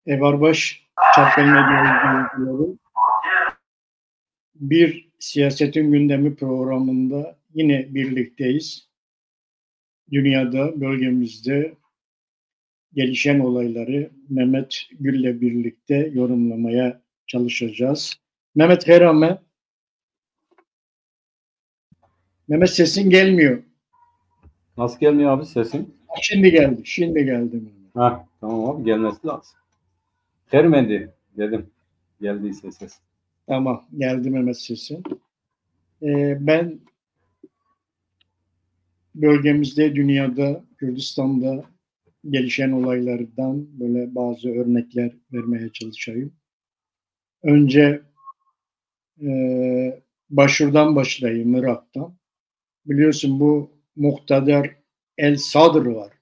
Evarbaş Çarpel Medya izleyicileri, bir siyasetin gündemi programında yine birlikteyiz. Dünyada, bölgemizde gelişen olayları Mehmet Gül'le birlikte yorumlamaya çalışacağız. Mehmet Herame. Mehmet, sesin gelmiyor. Nasıl gelmiyor abi sesin? Şimdi geldi. Şimdi geldi. Ha, tamam abi, gelmesi lazım. Hermedi dedim. Geldiyse ses. Tamam, geldi Mehmet sesin. Ben bölgemizde, dünyada, Kürdistan'da gelişen olaylardan böyle bazı örnekler vermeye çalışayım. Önce Başur'dan başlayayım, Irak'tan. Biliyorsun bu Muktadar El Sadr var.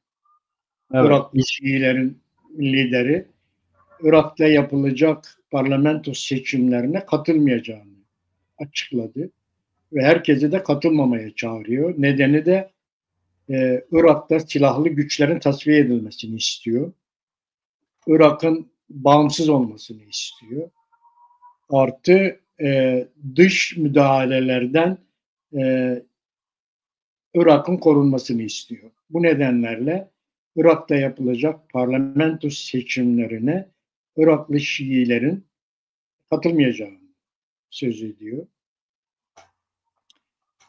Evet. Iraklı Şiilerin lideri. Irak'ta yapılacak parlamento seçimlerine katılmayacağını açıkladı. Ve herkesi de katılmamaya çağırıyor. Nedeni de Irak'ta silahlı güçlerin tasfiye edilmesini istiyor. Irak'ın bağımsız olmasını istiyor. Artı dış müdahalelerden Irak'ın korunmasını istiyor. Bu nedenlerle Irak'ta yapılacak parlamento seçimlerine Iraklı Şiilerin katılmayacağını söz ediyor.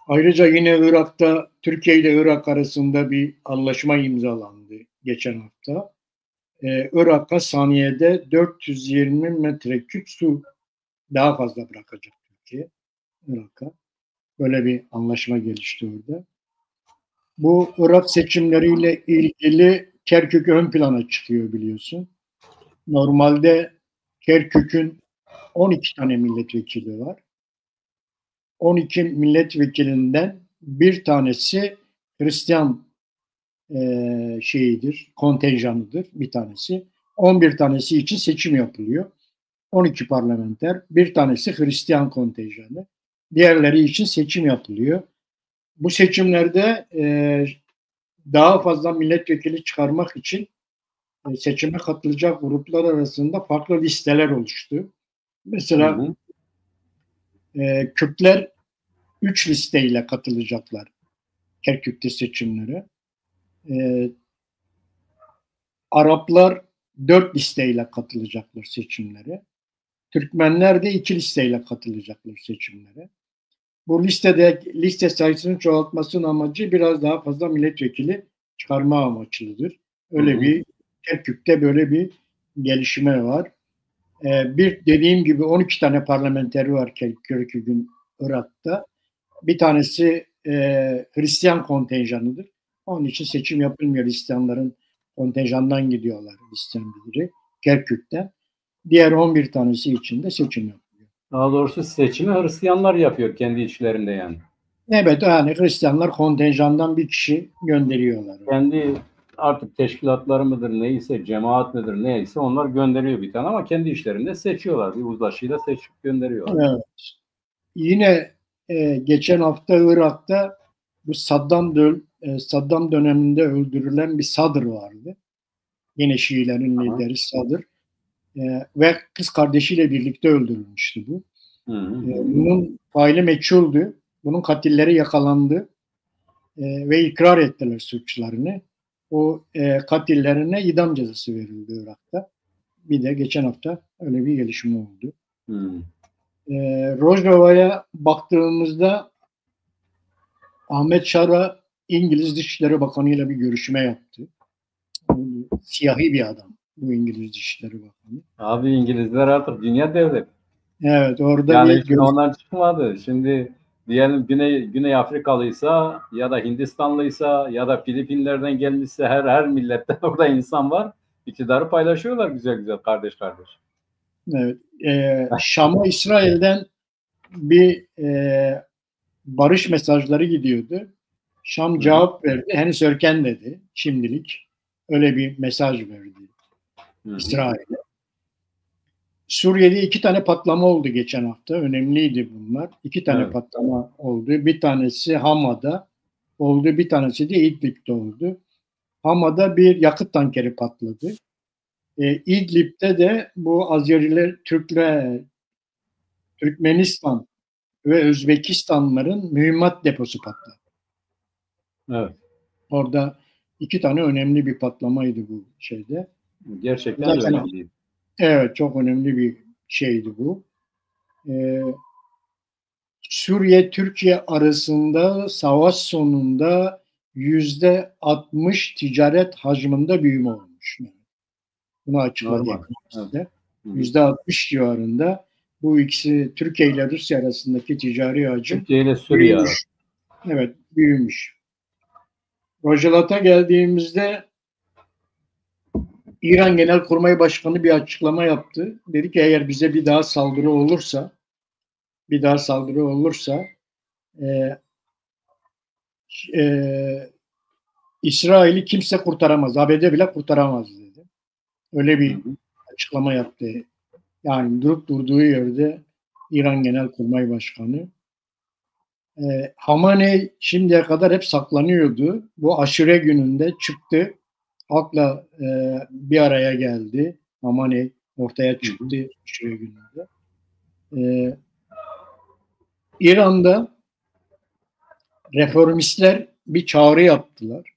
Ayrıca yine Irak'ta Türkiye ile Irak arasında bir anlaşma imzalandı geçen hafta. Irak'a saniyede 420 metreküp su daha fazla bırakacak Türkiye Irak'a. Böyle bir anlaşma gelişti orada. Bu Irak seçimleriyle ilgili Kerkük ön plana çıkıyor biliyorsun. Normalde Kerkük'ün 12 tane milletvekili var. 12 milletvekilinden bir tanesi Hristiyan kontenjanıdır bir tanesi. 11 tanesi için seçim yapılıyor. 12 parlamenter, bir tanesi Hristiyan kontenjanı. Diğerleri için seçim yapılıyor. Bu seçimlerde daha fazla milletvekili çıkarmak için seçime katılacak gruplar arasında farklı listeler oluştu. Mesela Kürtler 3 listeyle katılacaklar Kerkük'te seçimlere. Araplar 4 listeyle katılacaklar seçimlere. Türkmenler de 2 listeyle katılacaklar seçimlere. Bu liste sayısının çoğaltmasının amacı biraz daha fazla milletvekili çıkarma amaçlıdır. Öyle bir Kerkük'te böyle bir gelişme var. Bir dediğim gibi 12 tane parlamenteri var Kerkük'ün Irak'ta. Bir tanesi Hristiyan kontenjanıdır. Onun için seçim yapılmıyor. Hristiyanların kontenjandan gidiyorlar Hristiyan biri Kerkük'ten. Diğer 11 tanesi için de seçim yapılıyor. Daha doğrusu seçimi Hristiyanlar yapıyor kendi içlerinde yani. Evet, yani Hristiyanlar kontenjandan bir kişi gönderiyorlar. Kendi artık teşkilatları mıdır neyse, cemaat midir neyse onlar gönderiyor bir tane ama kendi işlerinde seçiyorlar. Bir uzlaşıyla seçip gönderiyorlar. Evet. Yine geçen hafta Irak'ta bu Saddam döneminde öldürülen bir Sadr vardı. Yine Şiilerin lideri Sadr. Ve kız kardeşiyle birlikte öldürülmüştü bu. Bunun faili meçhuldü. Bunun katilleri yakalandı ve ikrar ettiler suçlarını. O katillerine idam cezası verildi Irak'ta. Bir de geçen hafta öyle bir gelişme oldu. Rojava'ya baktığımızda Ahmet Şara İngiliz Dışişleri Bakanı ile bir görüşme yaptı. Siyahi bir adam bu İngiliz Dışişleri Bakanı. Abi İngilizler artık dünya devleti. Evet, orada yani bir ondan çıkmadı. Şimdi diyelim Güney Afrikalıysa ya da Hindistanlıysa ya da Filipinler'den gelmişse her milletten orada insan var. İktidarı paylaşıyorlar güzel güzel kardeş. Evet. Şam'a İsrail'den bir barış mesajları gidiyordu. Şam cevap verdi. Henüz erken dedi şimdilik. Öyle bir mesaj verdi İsrail'e. Suriye'de 2 tane patlama oldu geçen hafta. Önemliydi bunlar. 2 tane patlama oldu. Bir tanesi Hama'da oldu. Bir tanesi de İdlib'de oldu. Hama'da bir yakıt tankeri patladı. İdlib'de de bu Azeriler, Türkler, Türkmenistan ve Özbekistanlıların mühimmat deposu patladı. Evet. Orada 2 tane önemli bir patlamaydı bu şeyde. Gerçekten Zaten önemli. evet, çok önemli bir şeydi bu. Suriye-Türkiye arasında savaş sonunda %60 ticaret hacminde büyüme olmuş. Bunu açıkladı ekonomistler. %60 civarında bu ikisi Türkiye ile Rusya arasındaki ticari hacim Türkiye ile Suriye büyümüş. Evet, büyümüş. Rojalat'a geldiğimizde İran Genelkurmay Başkanı bir açıklama yaptı. Dedi ki eğer bize bir daha saldırı olursa İsrail'i kimse kurtaramaz. ABD bile kurtaramaz dedi. Öyle bir açıklama yaptı. Yani durup durduğu yerde İran Genelkurmay Başkanı. Hamaney şimdiye kadar hep saklanıyordu. Bu aşure gününde çıktı. Halkla bir araya geldi. Hamaney ortaya çıktı aşure gününde. İran'da reformistler bir çağrı yaptılar.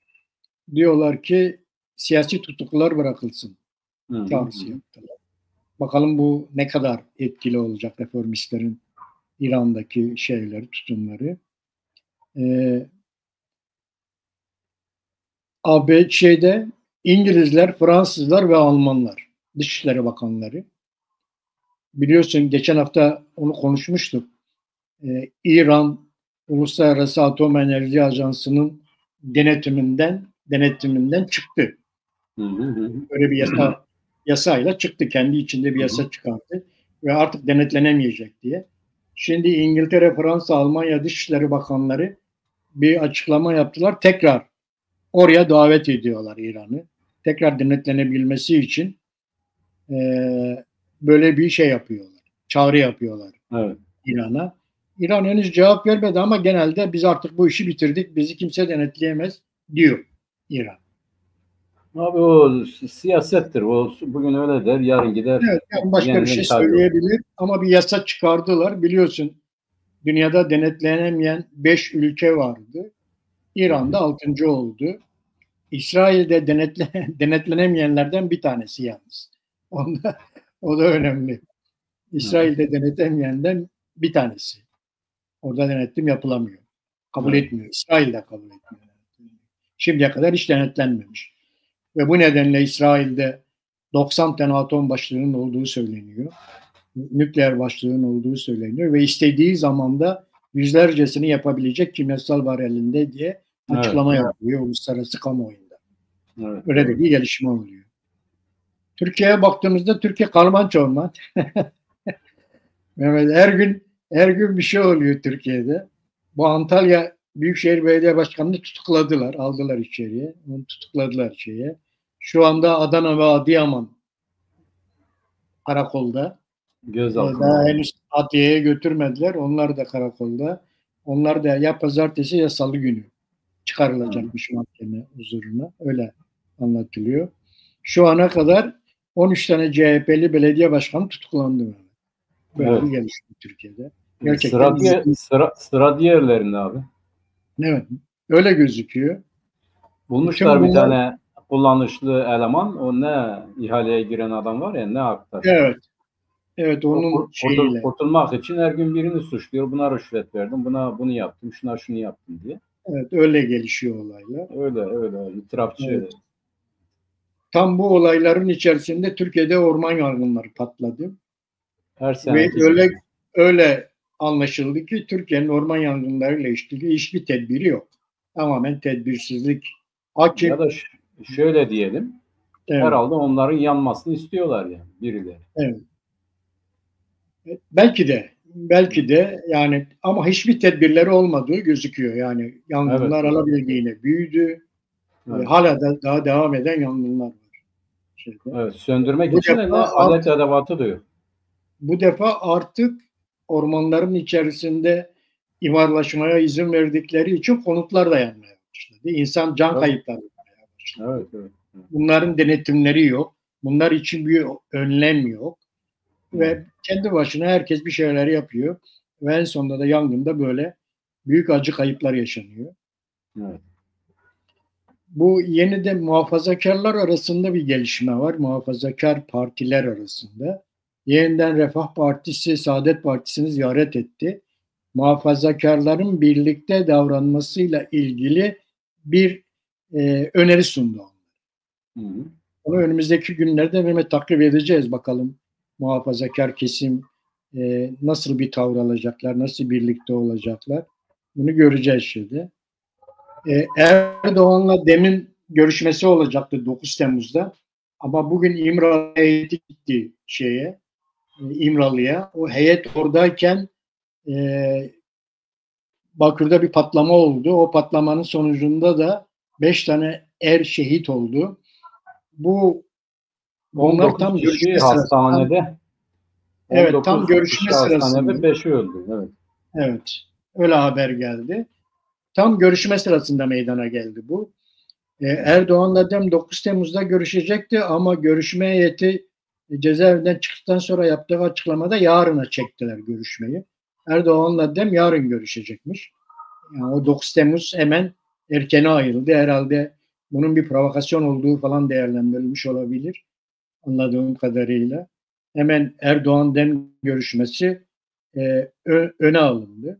Diyorlar ki siyasi tutuklular bırakılsın. Çağrısı yaptılar. Bakalım bu ne kadar etkili olacak reformistlerin İran'daki tutumları. ABD'de İngilizler, Fransızlar ve Almanlar Dışişleri Bakanları. Biliyorsun geçen hafta onu konuşmuştuk. İran Uluslararası Atom Enerji Ajansı'nın denetiminden çıktı. Böyle bir yasayla çıktı. Kendi içinde bir yasa çıkarttı. Ve artık denetlenemeyecek diye. Şimdi İngiltere, Fransa, Almanya Dışişleri Bakanları bir açıklama yaptılar. Tekrar oraya davet ediyorlar İran'ı. Tekrar denetlenebilmesi için böyle bir yapıyorlar. Çağrı yapıyorlar İran'a. İran henüz cevap vermedi ama genelde biz artık bu işi bitirdik. Bizi kimse denetleyemez diyor İran. Abi o siyasettir. O bugün öyle der, yarın gider. Evet, yani başka bir şey söyleyebilir ama bir yasa çıkardılar. Biliyorsun dünyada denetlenemeyen 5 ülke vardı. İran'da 6. oldu. İsrail'de denetlenemeyenlerden bir tanesi yalnız. O da önemli. İsrail'de denetlenmeyenden bir tanesi. Orada denetim yapılamıyor. Kabul etmiyor. İsrail de kabul etmiyor. Şimdiye kadar hiç denetlenmemiş. Ve bu nedenle İsrail'de 90 tane atom başlığının olduğu söyleniyor. Nükleer başlığının olduğu söyleniyor. Ve istediği zaman da yüzlercesini yapabilecek kimyasal var elinde diye açıklama yapıyor uluslararası kamuoyunda. Öyle de bir gelişme oluyor. Türkiye'ye baktığımızda Türkiye karman çorman. Mehmet, her gün bir şey oluyor Türkiye'de. Bu Antalya Büyükşehir Belediye Başkanı'nı tutukladılar. Aldılar içeriye. Onu tutukladılar şeye. Şu anda Adana ve Adıyaman karakolda. Daha henüz adliyeye götürmediler. Onlar da karakolda. Onlar da ya pazartesi ya salı günü çıkarılacakmış mahkeme huzuruna. Öyle anlatılıyor. Şu ana kadar 13 tane CHP'li belediye başkanı tutuklandı. Böyle bir gelişme Türkiye'de. Gerçekten sıra diğerlerinde abi. Evet. Öyle gözüküyor. Bulmuşlar bir tane kullanışlı eleman. O ne ihaleye giren adam var ya, ne aktar. Evet. Evet, onun şeyiyle. Kurtulmak için her gün birini suçluyor. Buna rüşvet verdim. Buna bunu yaptım. Şuna şunu yaptım diye. Evet, öyle gelişiyor olaylar. Öyle. İtirafçı. Evet. Tam bu olayların içerisinde Türkiye'de orman yangınları patladı. Her sene. Ve öyle anlaşıldı ki Türkiye'nin orman yangınlarıyla ilgili hiçbir tedbiri yok. Tamamen tedbirsizlik. Ya da şöyle diyelim. Evet. Herhalde onların yanmasını istiyorlar yani birileri. Evet. Belki de yani ama hiçbir tedbirleri olmadığı gözüküyor. Yani yangınlar alabildiğine büyüdü. Evet. Hala da daha devam eden yangınlar var. Evet, söndürmek için alet edevatı diyor. Bu defa artık ormanların içerisinde imarlaşmaya izin verdikleri için konutlar da yanmaya başladı. İnsan can kayıpları yapmaya başladı. Evet. Bunların denetimleri yok. Bunlar için bir önlem yok. Ve kendi başına herkes bir şeyler yapıyor. Ve en sonunda da yangında böyle büyük acı kayıplar yaşanıyor. Evet. Bu yeni de muhafazakarlar arasında bir gelişme var. Muhafazakar partiler arasında. Yeniden Refah Partisi, Saadet Partisi'ni ziyaret etti. Muhafazakarların birlikte davranmasıyla ilgili bir öneri sundu. Onu önümüzdeki günlerde Mehmet takip edeceğiz bakalım. Muhafazakar kesim nasıl bir tavır alacaklar, nasıl birlikte olacaklar. Bunu göreceğiz şimdi. Erdoğan'la demin görüşmesi olacaktı 9 Temmuz'da. Ama bugün İmralı heyeti gitti İmralı'ya. O heyet oradayken Bakır'da bir patlama oldu. O patlamanın sonucunda da 5 tane şehit oldu. Bunlar tam görüşme hastanede. Sırasında, evet, tam görüşme sırasında. 5'i öldü. Evet. Evet. Öyle haber geldi. Tam görüşme sırasında meydana geldi bu. Erdoğan'la dem 9 Temmuz'da görüşecekti ama görüşme heyeti cezaevinden çıktıktan sonra yaptığı açıklamada yarına çektiler görüşmeyi. Erdoğan'la dem yarın görüşecekmiş. Yani o 9 Temmuz hemen erkene ayrıldı. Herhalde bunun bir provokasyon olduğu falan değerlendirilmiş olabilir. Anladığım kadarıyla. Hemen Erdoğan dem görüşmesi öne alındı.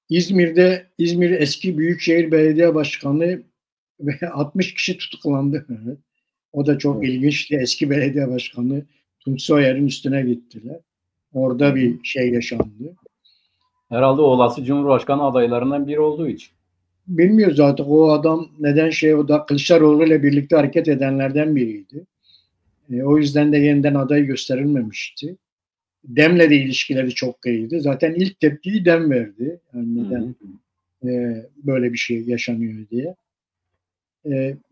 İzmir eski Büyükşehir Belediye Başkanı ve 60 kişi tutuklandı. O da çok ilginçti. Eski belediye başkanı Tunç Soyer'in üstüne gittiler. Orada bir şey yaşandı. Herhalde olası Cumhurbaşkanı adaylarından biri olduğu için. Bilmiyoruz artık o adam neden o da Kılıçdaroğlu ile birlikte hareket edenlerden biriydi. O yüzden de yeniden aday gösterilmemişti. Dem'le de ilişkileri çok iyiydi. Zaten ilk tepkiyi Dem verdi. Yani neden böyle bir şey yaşanıyor diye.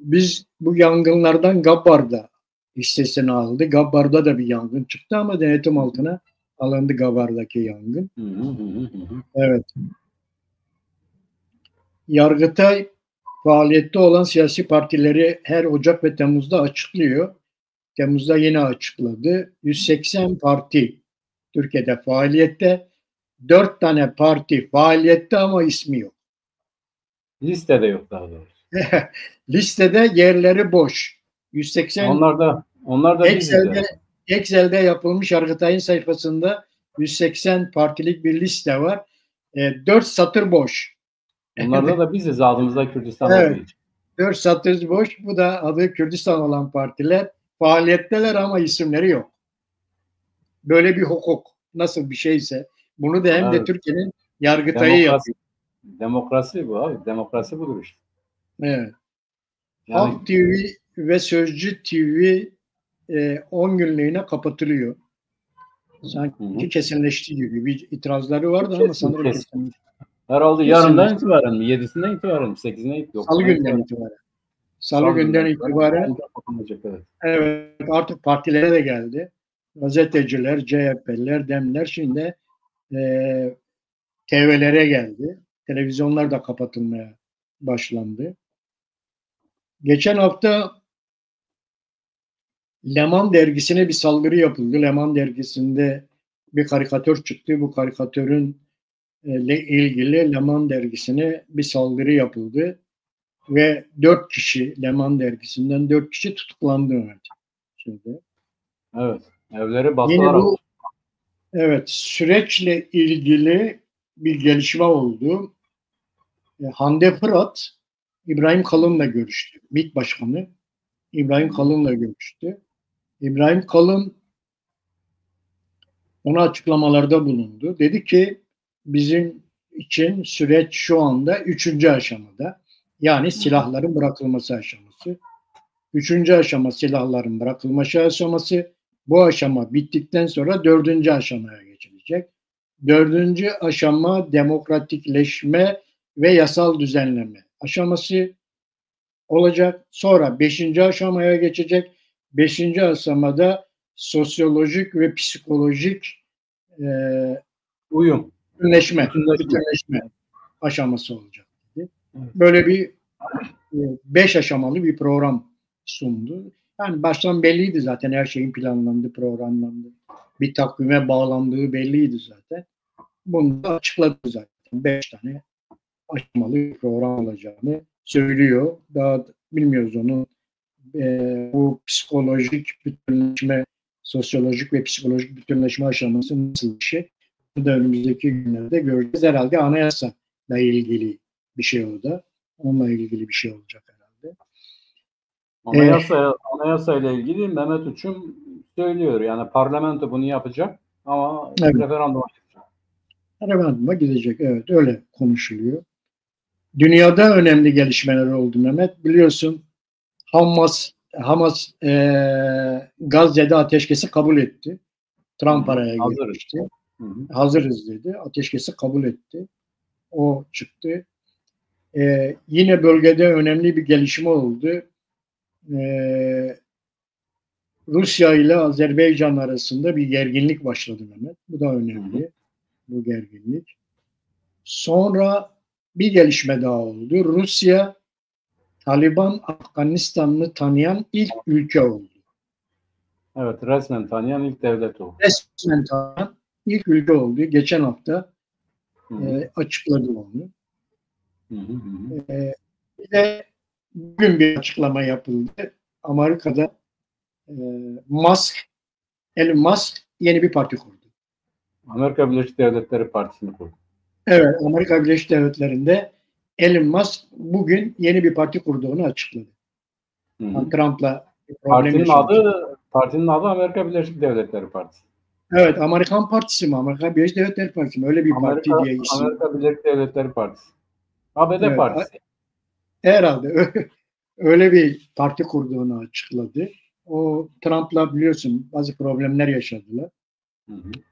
Biz bu yangınlardan Gabbar'da hissesini aldı. Gabbar'da da bir yangın çıktı ama denetim altına alındı Gabbar'daki yangın. Evet. Yargıtay faaliyette olan siyasi partileri her Ocak ve Temmuz'da açıklıyor. Temmuz'da yine açıkladı. 180 parti Türkiye'de faaliyette. 4 tane parti faaliyette ama ismi yok. Listede yok daha doğrusu. Listede yerleri boş. 180 onlar da Excel'de yapılmış Yargıtay'ın sayfasında 180 partilik bir liste var. 4 satır boş. Onlarda da biziz, adımızda Kürdistan evet, olduğu için. 4 satır boş. Bu da adı Kürdistan olan partiler. Faaliyetteler ama isimleri yok. Böyle bir hukuk nasıl bir şeyse bunu da hem de Türkiye'nin Yargıtay'ı yapıyor. Demokrasi bu abi. Demokrasi budur işte. Evet. Yani, Halk TV ve Sözcü TV 10 günlüğüne kapatılıyor. Sanki kesinleşti gibi. Bir itirazları vardı ama sanırım kesinleşti. Herhalde yarından itibaren mi? 7'sinden itibaren mi? 8'inden itibaren. Salı günden itibaren. Salı günden itibaren. Evet, artık partilere de geldi. Gazeteciler, CHP'liler, Demler şimdi TV'lere geldi. Televizyonlar da kapatılmaya başlandı. Geçen hafta Leman dergisine bir saldırı yapıldı. Leman dergisinde bir karikatür çıktı. Bu karikatürün ile ilgili Leman dergisine bir saldırı yapıldı. Ve 4 kişi Leman dergisinden 4 kişi tutuklandı. Şimdi. Evet. Evleri bastılar. Evet. Süreçle ilgili bir gelişme oldu. Hande Fırat İbrahim Kalın'la görüştü. MİT Başkanı İbrahim Kalın'la görüştü. İbrahim Kalın ona açıklamalarda bulundu. Dedi ki bizim için süreç şu anda 3. aşamada. Yani silahların bırakılması aşaması. 3. aşama silahların bırakılması aşaması. Bu aşama bittikten sonra 4. aşamaya geçilecek. 4. aşama demokratikleşme ve yasal düzenleme aşaması olacak. Sonra 5. aşamaya geçecek. 5. aşamada sosyolojik ve psikolojik bütünleşme aşaması olacak. Böyle bir 5 aşamalı bir program sundu. Yani baştan belliydi zaten, her şeyin planlandı, programlandı. Bir takvime bağlandığı belliydi zaten. Bunu da açıkladı zaten. 5 tane aşamalı bir program olacağını söylüyor. Daha bilmiyoruz onu. Bu psikolojik bütünleşme, sosyolojik ve psikolojik bütünleşme aşaması nasıl bir şey? Bu da önümüzdeki günlerde göreceğiz. Herhalde anayasayla ilgili bir şey o da. Onunla ilgili bir şey olacak herhalde. Anayasa ile ilgili Mehmet Uçum söylüyor. Yani parlamento bunu yapacak ama Evet. referanduma gidecek. Referanduma gidecek. Evet, öyle konuşuluyor. Dünyada önemli gelişmeler oldu Mehmet. Biliyorsun Hamas Gazze'de ateşkesi kabul etti. Trump araya girmişti. Hazırız dedi. Ateşkesi kabul etti. O çıktı. Yine bölgede önemli bir gelişme oldu. Rusya ile Azerbaycan arasında bir gerginlik başladı Mehmet. Bu da önemli. Bu gerginlik. Sonra bir gelişme daha oldu. Rusya Taliban Afganistan'ı tanıyan ilk ülke oldu. Evet, resmen tanıyan ilk devlet oldu. Resmen tanıyan ilk ülke oldu. Geçen hafta açıkladı onu. Bir de bugün bir açıklama yapıldı. Amerika'da Elon Musk yeni bir parti kurdu. Amerika Birleşik Devletleri Partisi'ni kurdu. Evet, Amerika Birleşik Devletleri'nde Elon Musk bugün yeni bir parti kurduğunu açıkladı. Trump'la partinin adı Amerika Birleşik Devletleri Partisi. Evet, Amerikan Partisi mi? Amerika Birleşik Devletleri Partisi mi? Öyle bir parti diye isim. Amerika Birleşik Devletleri Partisi. ABD evet, Partisi. Herhalde öyle bir parti kurduğunu açıkladı. O Trump'la biliyorsun bazı problemler yaşadılar.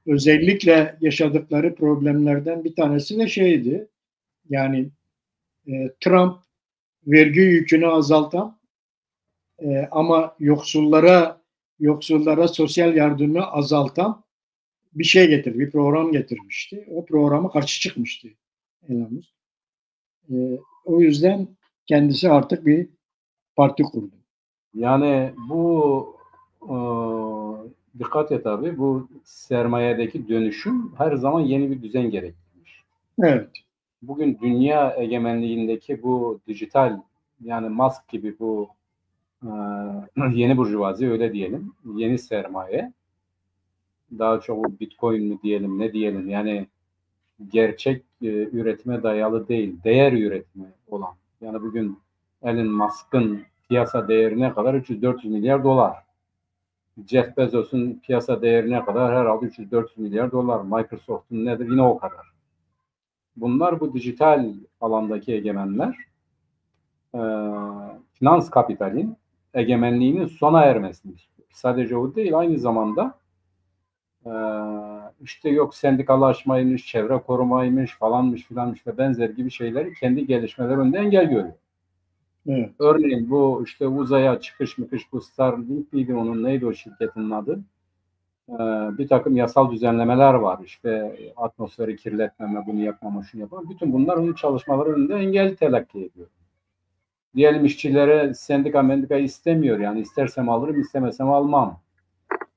Özellikle yaşadıkları problemlerden bir tanesi de şeydi. Yani Trump vergi yükünü azaltan ama yoksullara sosyal yardımı azaltan bir şey getirdi, bir program getirmişti. O programa karşı çıkmıştı Elon. O yüzden kendisi artık bir parti kurdu. Yani bu dikkat et abi, bu sermayedeki dönüşüm her zaman yeni bir düzen gerektirmiş. Evet. Bugün dünya egemenliğindeki bu dijital, yani Musk gibi bu yeni burjuvazi, öyle diyelim, yeni sermaye, daha çok Bitcoin mi diyelim, ne diyelim, yani gerçek üretime dayalı değil, değer üretimi olan. Yani bugün Elon Musk'ın piyasa değerine kadar 300-400 milyar dolar. Jeff Bezos'un piyasa değerine kadar herhalde 300-400 milyar dolar. Microsoft'un nedir? Yine o kadar. Bunlar bu dijital alandaki egemenler. Finans kapitalin egemenliğinin sona ermesini istiyor. Sadece o değil, aynı zamanda işte yok sendikalaşmaymış, çevre korumaymış, falanmış filanmış ve benzer gibi şeyleri kendi gelişmeleri önünde engel görüyor. Evet. Örneğin bu işte uzaya çıkış bu Starlink miydi, onun neydi o şirketin adı? Bir takım yasal düzenlemeler var, işte atmosferi kirletmeme, bunu yapmama, şunu yapmama. Bütün bunlar onun çalışmaları önünde engel telakki ediyor. Diyelim işçilere sendika istemiyor, yani istersem alırım, istemesem almam.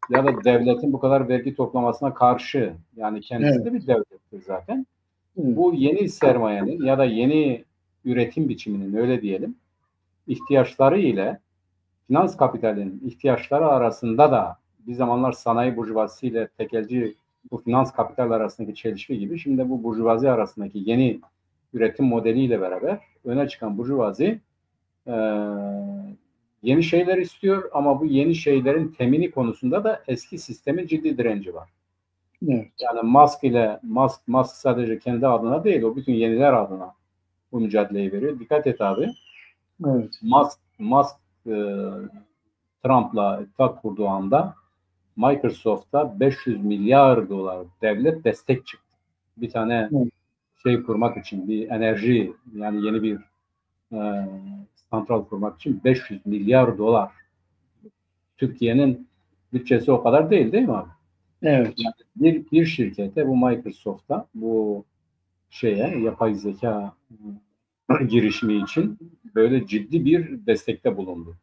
Ya da devletin bu kadar vergi toplamasına karşı, yani kendisi de bir devlettir zaten. Bu yeni sermayenin ya da yeni üretim biçiminin, öyle diyelim, ihtiyaçları ile finans kapitalinin ihtiyaçları arasında da bir zamanlar sanayi burjuvazisi ile tekelci bu finans kapital arasındaki çelişki gibi, şimdi bu burjuvazi arasındaki yeni üretim modeliyle beraber öne çıkan burjuvazi yeni şeyler istiyor ama bu yeni şeylerin temini konusunda da eski sistemin ciddi direnci var. Evet. Yani Musk sadece kendi adına değil, o bütün yeniler adına bu mücadeleyi veriyor. Dikkat et abi. Evet. Musk Trump'la ittifak kurduğu anda Microsoft'a 500 milyar dolar devlet destek çıktı. Bir tane şey kurmak için, bir enerji, yani yeni bir santral kurmak için 500 milyar dolar. Türkiye'nin bütçesi o kadar değil mi abi? Evet. Yani bir şirkete, bu Microsoft'a, bu yapay zeka girişimi için böyle ciddi bir destekte bulundu.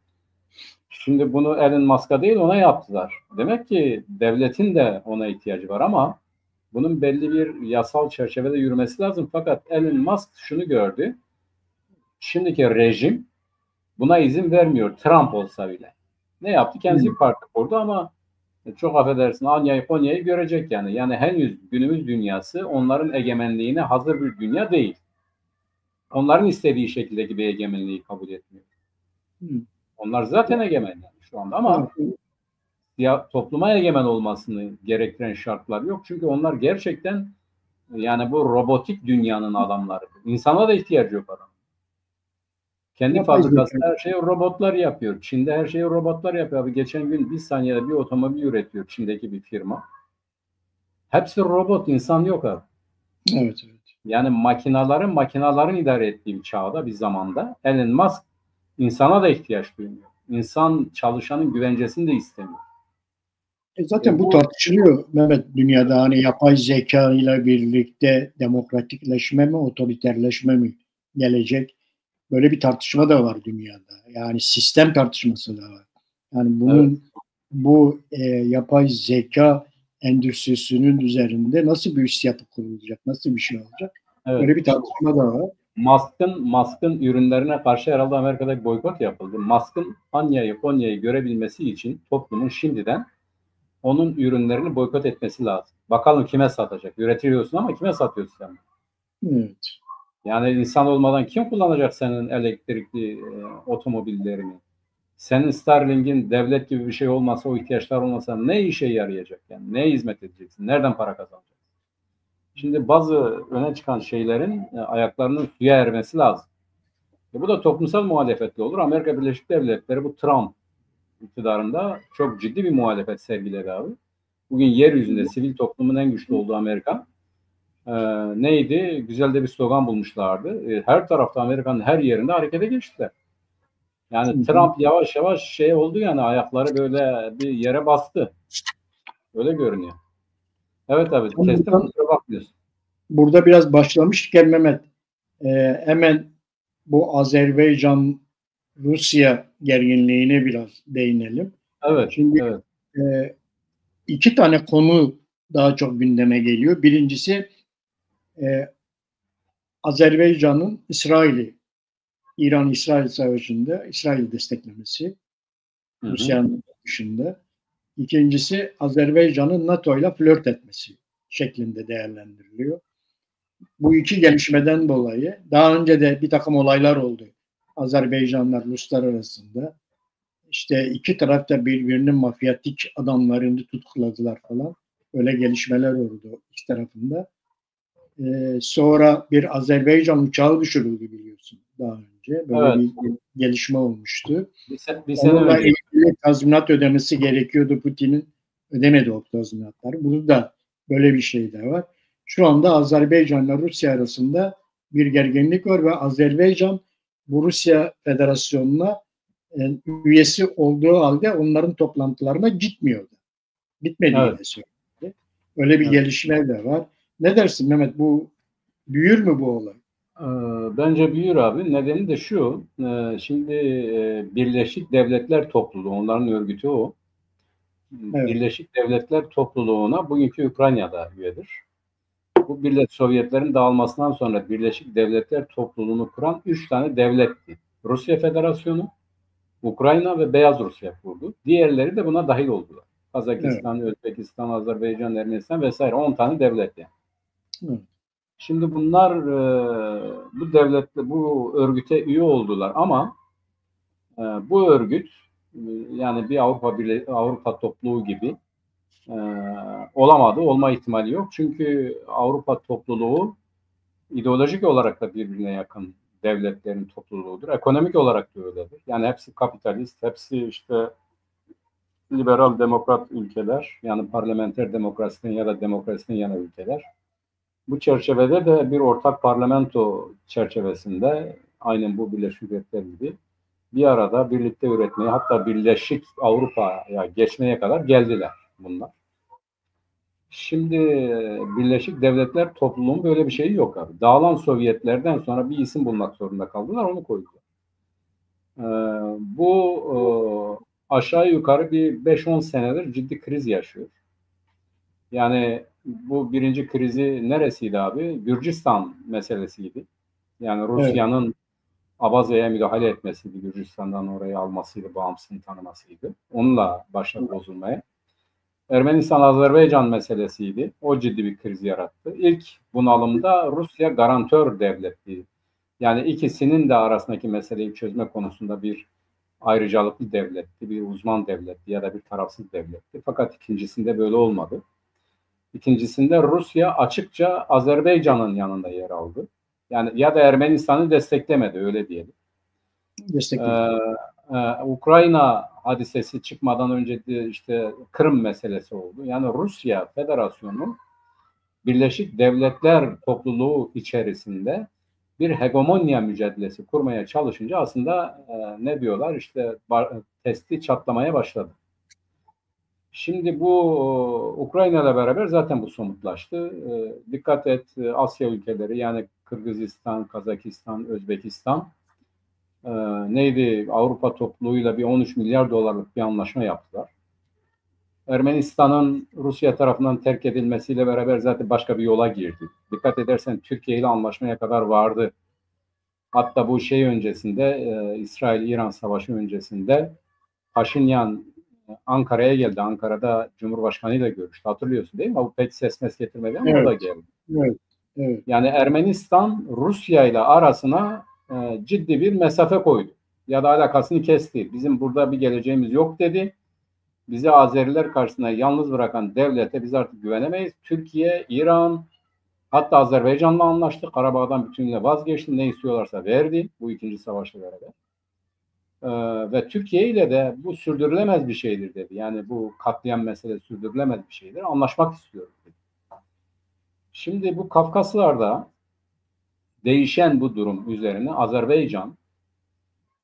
Şimdi bunu Elon Musk'a değil ona yaptılar. Demek ki devletin de ona ihtiyacı var ama bunun belli bir yasal çerçevede yürümesi lazım. Fakat Elon Musk şunu gördü. Şimdiki rejim buna izin vermiyor. Trump olsa bile. Ne yaptı? Kendisi bir parti kurdu ama çok affedersin Anya'yı Konya'yı görecek yani. Yani henüz günümüz dünyası onların egemenliğine hazır bir dünya değil. Onların istediği şekildeki bir egemenliği kabul etmiyor. Onlar zaten egemen yani şu anda ama ya topluma egemen olmasını gerektiren şartlar yok. Çünkü onlar gerçekten yani bu robotik dünyanın adamları. İnsana da ihtiyacı yok adam. Kendi fabrikasında her şeyi robotlar yapıyor. Çin'de her şeyi robotlar yapıyor. Abi geçen gün bir saniyede bir otomobil üretiyor Çin'deki bir firma. Hepsi robot, insan yok abi. Evet, evet. Yani makinaların idare ettiği bir çağda, bir zamanda Elon Musk insana da ihtiyaç duymuyor. İnsan çalışanın güvencesini de istemiyor. Zaten bu tartışılıyor Mehmet dünyada hani yapay zeka ile birlikte demokratikleşme mi, otoriterleşme mi gelecek? Böyle bir tartışma da var dünyada. Yani sistem tartışması da var. Yani bunun bu yapay zeka endüstrisinin üzerinde nasıl bir üst yapı kurulacak, nasıl bir şey olacak? Evet. Böyle bir tartışma da var. Musk'ın ürünlerine karşı herhalde Amerika'da bir boykot yapıldı. Musk'ın Konya'yı görebilmesi için toplumun şimdiden onun ürünlerini boykot etmesi lazım. Bakalım kime satacak? Üretiliyorsun ama kime satıyorsun sen? Evet. Yani insan olmadan kim kullanacak senin elektrikli otomobillerini? Senin Starlink'in devlet gibi bir şey olmasa, o ihtiyaçlar olmasa ne işe yarayacak? Yani neye hizmet edeceksin? Nereden para kazanacaksın? Şimdi bazı öne çıkan şeylerin ayaklarının suya ermesi lazım. Bu da toplumsal muhalefetle olur. Amerika Birleşik Devletleri bu Trump iktidarında çok ciddi bir muhalefet sergiledi abi. Bugün yeryüzünde sivil toplumun en güçlü olduğu Amerika. Neydi? Güzel de bir slogan bulmuşlardı. Her tarafta Amerika'nın her yerinde harekete geçtiler. Yani Trump yavaş yavaş şey oldu yani ayakları böyle bir yere bastı. Öyle görünüyor. Evet abi kestim kusura bakmıyorsun. Burada biraz başlamışken Mehmet hemen bu Azerbaycan-Rusya gerginliğine biraz değinelim. Evet. Şimdi evet. İki tane konu daha çok gündeme geliyor. Birincisi Azerbaycan'ın İran-İsrail savaşında İsrail desteklemesi. Rusya'nın dışında. İkincisi Azerbaycan'ın NATO ile flört etmesi şeklinde değerlendiriliyor. Bu iki gelişmeden dolayı daha önce de bir takım olaylar oldu. Azerbaycanlar Ruslar arasında. İşte iki tarafta birbirinin mafyatik adamlarını tutukladılar falan. Öyle gelişmeler oldu iki tarafında. Sonra bir Azerbaycan uçağı düşürüldü biliyorsun daha önce. Böyle bir gelişme olmuştu. Bir sene Onunla önce. ilgili tazminat ödemesi gerekiyordu. Putin'in ödemedi o tazminatları. Bunun da böyle bir şey de var. Şu anda Azerbaycan ile Rusya arasında bir gerginlik var ve Azerbaycan bu Rusya Federasyonu'na üyesi olduğu halde onların toplantılarına gitmiyordu. Gitmediğini söyledi. Öyle bir gelişme de var. Ne dersin Mehmet? Bu büyür mü bu olay? Bence büyür abi. Nedeni de şu. Şimdi Birleşik Devletler Topluluğu, onların örgütü o. Evet. Birleşik Devletler Topluluğu'na bugünkü Ukrayna'da üyedir. Bu Sovyetlerin dağılmasından sonra Birleşik Devletler Topluluğu'nu kuran 3 tane devletti. Rusya Federasyonu, Ukrayna ve Beyaz Rusya kurdu. Diğerleri de buna dahil oldular. Kazakistan, evet. Özbekistan, Azerbaycan, Ermenistan vesaire 10 tane devlet yani. Evet. Şimdi bunlar bu örgüte üye oldular ama bu örgüt yani bir Avrupa topluluğu gibi olamadı, olma ihtimali yok. Çünkü Avrupa topluluğu ideolojik olarak da birbirine yakın devletlerin topluluğudur. Ekonomik olarak da öyledir. Yani hepsi kapitalist, hepsi işte liberal demokrat ülkeler, yani parlamenter demokrasinin ya da demokrasinin yana ülkeler. Bu çerçevede de bir ortak parlamento çerçevesinde aynen bu Birleşik Milletler gibi bir arada birlikte üretmeye hatta Birleşik Avrupa'ya geçmeye kadar geldiler bunlar. Şimdi Birleşik Devletler Topluluğu'nun böyle bir şeyi yok abi. Dağılan Sovyetlerden sonra bir isim bulmak zorunda kaldılar, onu koydular. Bu aşağı yukarı bir 5-10 senedir ciddi kriz yaşıyor. Yani bu birinci krizi neresiydi abi? Gürcistan meselesiydi. Yani Rusya'nın Abazya'ya müdahale etmesiydi, Gürcistan'dan orayı almasıydı, bağımsızlığını tanımasıydı. Onunla başladı bozulmaya. Ermenistan-Azerbaycan meselesiydi. O ciddi bir kriz yarattı. İlk bunalımda Rusya garantör devletti. Yani ikisinin de arasındaki meseleyi çözme konusunda bir ayrıcalıklı devletti, bir uzman devletti ya da bir tarafsız devletti. Fakat ikincisinde böyle olmadı. İkincisinde Rusya açıkça Azerbaycan'ın yanında yer aldı. Yani ya da Ermenistan'ı desteklemedi, öyle diyelim. Ukrayna hadisesi çıkmadan önce de işte Kırım meselesi oldu. Yani Rusya Federasyonu Birleşik Devletler topluluğu içerisinde bir hegemonya mücadelesi kurmaya çalışınca aslında ne diyorlar, işte testi çatlamaya başladı. Şimdi bu Ukrayna ile beraber zaten bu somutlaştı. Dikkat et, Asya ülkeleri yani Kırgızistan, Kazakistan, Özbekistan Avrupa topluluğuyla bir 13 milyar dolarlık bir anlaşma yaptılar. Ermenistan'ın Rusya tarafından terk edilmesiyle beraber zaten başka bir yola girdi. Dikkat edersen Türkiye ile anlaşmaya kadar vardı. Hatta bu öncesinde İsrail-İran savaşı öncesinde Paşinyan Ankara'ya geldi. Ankara'da Cumhurbaşkanı ile görüştü. Hatırlıyorsun değil mi? Bu pek ses getirmedi ama o da geldi. Evet. Yani Ermenistan Rusya ile arasına ciddi bir mesafe koydu. Ya da alakasını kesti. Bizim burada bir geleceğimiz yok dedi. Bizi Azeriler karşısında yalnız bırakan devlete biz artık güvenemeyiz. Türkiye, İran, hatta Azerbaycan'la anlaştı. Karabağ'dan bütünüyle vazgeçti. Ne istiyorlarsa verdi. Bu ikinci savaşla beraber. Ve Türkiye ile de bu sürdürülemez bir şeydir dedi. Yani bu katliam meselesi sürdürülemez bir şeydir. Anlaşmak istiyoruz dedi. Şimdi bu Kafkaslar'da değişen bu durum üzerine Azerbaycan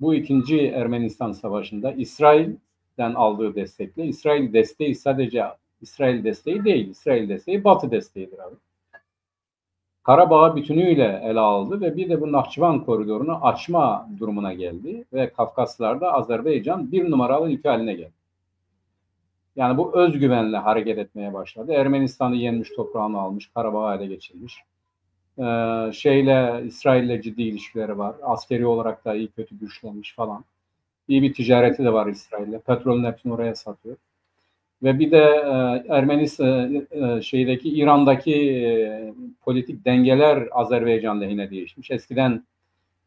bu ikinci Ermenistan Savaşı'nda İsrail'den aldığı destekle, İsrail desteği sadece İsrail desteği değil, İsrail desteği Batı desteğidir abi. Karabağ'ı bütünüyle ele aldı ve bir de bu Nahçıvan koridorunu açma durumuna geldi ve Kafkaslar'da Azerbaycan bir numaralı ülke haline geldi. Yani bu özgüvenle hareket etmeye başladı. Ermenistan'ı yenmiş, toprağını almış, Karabağ'ı ele geçirmiş. İsrail'le ciddi ilişkileri var. Askeri olarak da iyi kötü güçlenmiş falan. İyi bir ticareti de var İsrail'le. Petrolün hepsini oraya satıyor. Ve bir de İran'daki politik dengeler Azerbaycan lehine değişmiş. Eskiden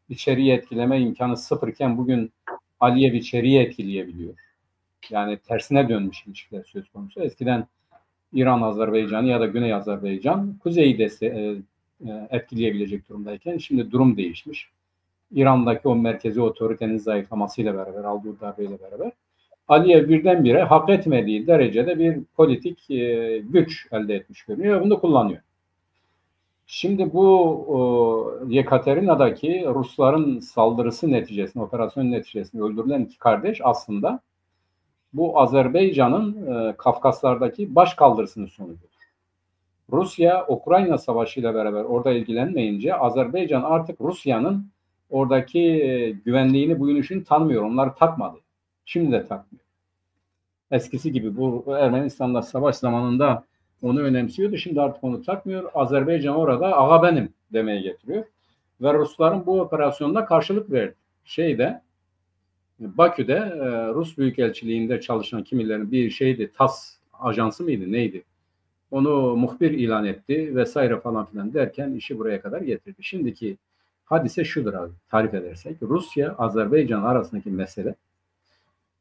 içeriği etkileme imkanı sıfırken bugün Aliyev içeriği etkileyebiliyor. Yani tersine dönmüş ilişkiler söz konusu. Eskiden İran Azerbaycan'ı ya da Güney Azerbaycan kuzeyi etkileyebilecek durumdayken şimdi durum değişmiş. İran'daki o merkezi otoritenin zayıflamasıyla beraber, aldığı darbeyle beraber Aliyev birdenbire hak etmediği derecede bir politik güç elde etmiş görünüyor ve bunu da kullanıyor. Şimdi bu Yekaterina'daki Rusların saldırısı neticesinde, operasyon neticesinde öldürülen iki kardeş aslında bu Azerbaycan'ın Kafkaslardaki baş kaldırısının sonucudur. Rusya, Ukrayna Savaşı ile beraber orada ilgilenmeyince Azerbaycan artık Rusya'nın oradaki güvenliğini, bu yönüşünü tanımıyor. Onları takmadı. Şimdi de takmıyor. Eskisi gibi bu Ermenistan'da savaş zamanında onu önemsiyordu. Şimdi artık onu takmıyor. Azerbaycan orada ağa benim demeye getiriyor. Ve Rusların bu operasyonda karşılık verdi. Bakü'de Rus Büyükelçiliğinde çalışan kimilerin bir TASS ajansı mıydı neydi? Onu muhbir ilan etti vesaire falan filan derken işi buraya kadar getirdi. Şimdiki hadise şudur abi, tarif edersek. Rusya, Azerbaycan arasındaki mesele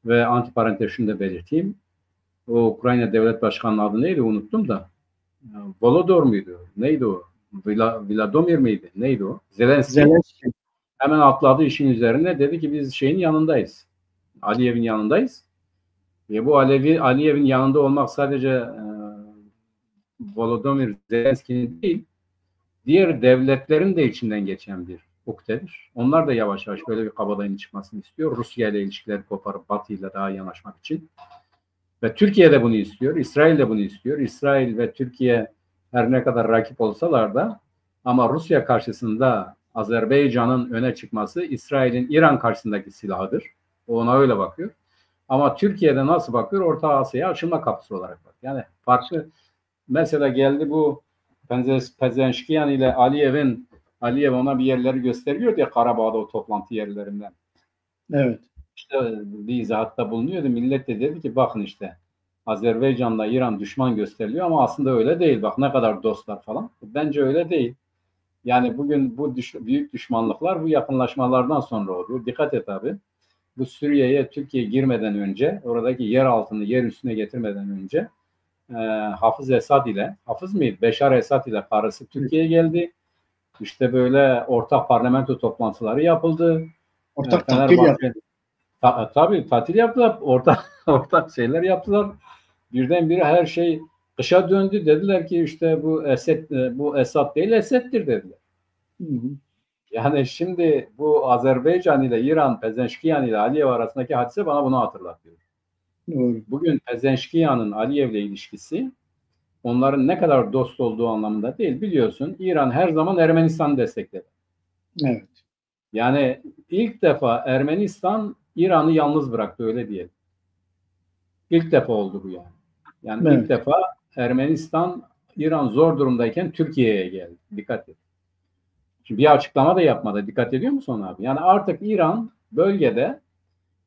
ve antiparantez şunu da belirteyim. O Ukrayna Devlet Başkanı'nın adı neydi unuttum da. Volodor muydu? Neydi o? Vladimir miydi? Neydi o? Zelenski. Hemen atladı işin üzerine. Dedi ki biz yanındayız. Aliyev'in yanındayız. Bu Aliyev'in yanında olmak sadece Volodymyr Zelenski'nin değil, diğer devletlerin de içinden geçen bir ukdedir. Onlar da yavaş yavaş böyle bir kabadayının çıkmasını istiyor. Rusya ile ilişkileri koparıp Batı ile daha iyi anlaşmak için. Ve Türkiye de bunu istiyor. İsrail de bunu istiyor. İsrail ve Türkiye her ne kadar rakip olsalar da ama Rusya karşısında Azerbaycan'ın öne çıkması İsrail'in İran karşısındaki silahıdır. O ona öyle bakıyor. Ama Türkiye'de nasıl bakıyor? Orta Asya'ya açılma kapısı olarak bak. Yani farklı. Mesela geldi bu Pezeşkiyan ile Aliyev ona bir yerleri gösteriyor ya Karabağ'da o toplantı yerlerinden. Evet. İşte bir izahatta bulunuyordu. Millet de dedi ki bakın işte Azerbaycan'la İran düşman gösteriliyor ama aslında öyle değil. Bak ne kadar dostlar falan. Bence öyle değil. Yani bugün bu büyük düşmanlıklar bu yakınlaşmalardan sonra oluyor. Dikkat et abi. Bu Suriye'ye Türkiye girmeden önce, oradaki yer altını yer üstüne getirmeden önce Hafız Esad ile, Hafız mıydı? Beşar Esad ile karısı Türkiye'ye geldi. İşte böyle ortak parlamento toplantıları yapıldı. Ortak tatil Fenerbahçe yaptı. tabii tatil yaptılar. Ortak şeyler yaptılar. Birdenbire her şey kışa döndü. Dediler ki işte bu Esad değil Esed'dir dediler. Hı hı. Yani şimdi bu Azerbaycan ile İran, Pezeşkiyan ile Aliyev arasındaki hadise bana bunu hatırlatıyor. Doğru. Bugün Pezeşkiyan'ın Aliyev'le ilişkisi onların ne kadar dost olduğu anlamında değil. Biliyorsun İran her zaman Ermenistan'ı destekledi. Evet. Yani ilk defa Ermenistan İran'ı yalnız bıraktı öyle diyelim. İlk defa oldu bu yani. Yani Evet. ilk defa Ermenistan İran zor durumdayken Türkiye'ye geldi. Dikkat et. Şimdi bir açıklama da yapmadı. Dikkat ediyor musun abi? Yani artık İran bölgede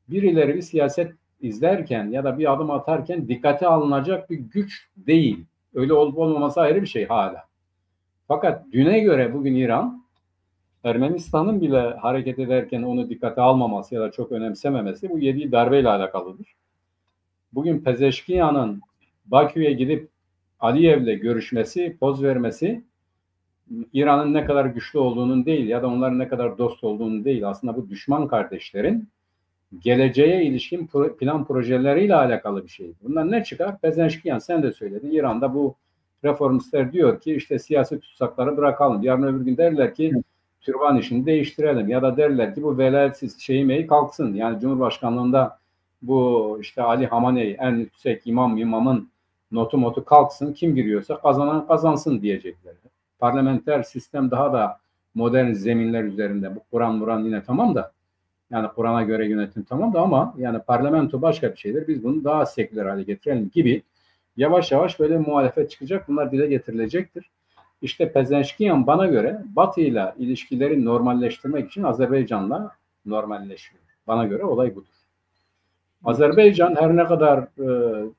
birileri bir siyaset izlerken ya da bir adım atarken dikkate alınacak bir güç değil. Öyle olup olmaması ayrı bir şey hala. Fakat düne göre bugün İran Ermenistan'ın bile hareket ederken onu dikkate almaması ya da çok önemsememesi bu yediği darbeyle alakalıdır. Bugün Pezeşkiyan'ın Bakü'ye gidip Aliyev'le görüşmesi, poz vermesi İran'ın ne kadar güçlü olduğunun değil ya da onların ne kadar dost olduğunun değil. Aslında bu düşman kardeşlerin geleceğe ilişkin plan projeleriyle alakalı bir şey. Bundan ne çıkar? Pezeşkiyan sen de söyledin. İran'da bu reformistler diyor ki işte siyasi tutsakları bırakalım. Yarın öbür gün derler ki türban işini değiştirelim. Ya da derler ki bu velayetsiz şeymeyi kalksın. Yani Cumhurbaşkanlığında bu işte Ali Hamaney en yüksek imamın notu kalksın. Kim giriyorsa kazanan kazansın diyecekler. Parlamenter sistem daha da modern zeminler üzerinde. Bu Kur'an yine tamam da yani Kur'an'a göre yönetim tamam da ama yani parlamento başka bir şeydir. Biz bunu daha seküler hale getirelim gibi yavaş yavaş böyle muhalefet çıkacak. Bunlar dile getirilecektir. İşte Pezeşkiyan bana göre Batı ile ilişkileri normalleştirmek için Azerbaycan'la normalleşiyor. Bana göre olay budur. Azerbaycan her ne kadar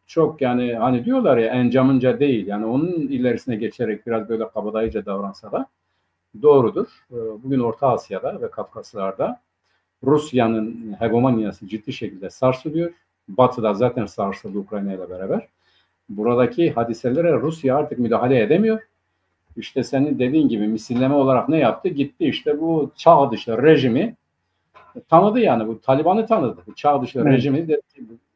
çok yani hani diyorlar ya encamınca değil yani onun ilerisine geçerek biraz böyle kabadayıca davransa da doğrudur. Bugün Orta Asya'da ve Kafkaslar'da Rusya'nın hegemonyası ciddi şekilde sarsılıyor. Batı'da zaten sarsıldı Ukrayna ile beraber. Buradaki hadiselere Rusya artık müdahale edemiyor. İşte senin dediğin gibi misilleme olarak ne yaptı? Gitti işte bu çağ dışı rejimi tanıdı yani. Bu Taliban'ı tanıdı. Bu çağ dışı rejimi de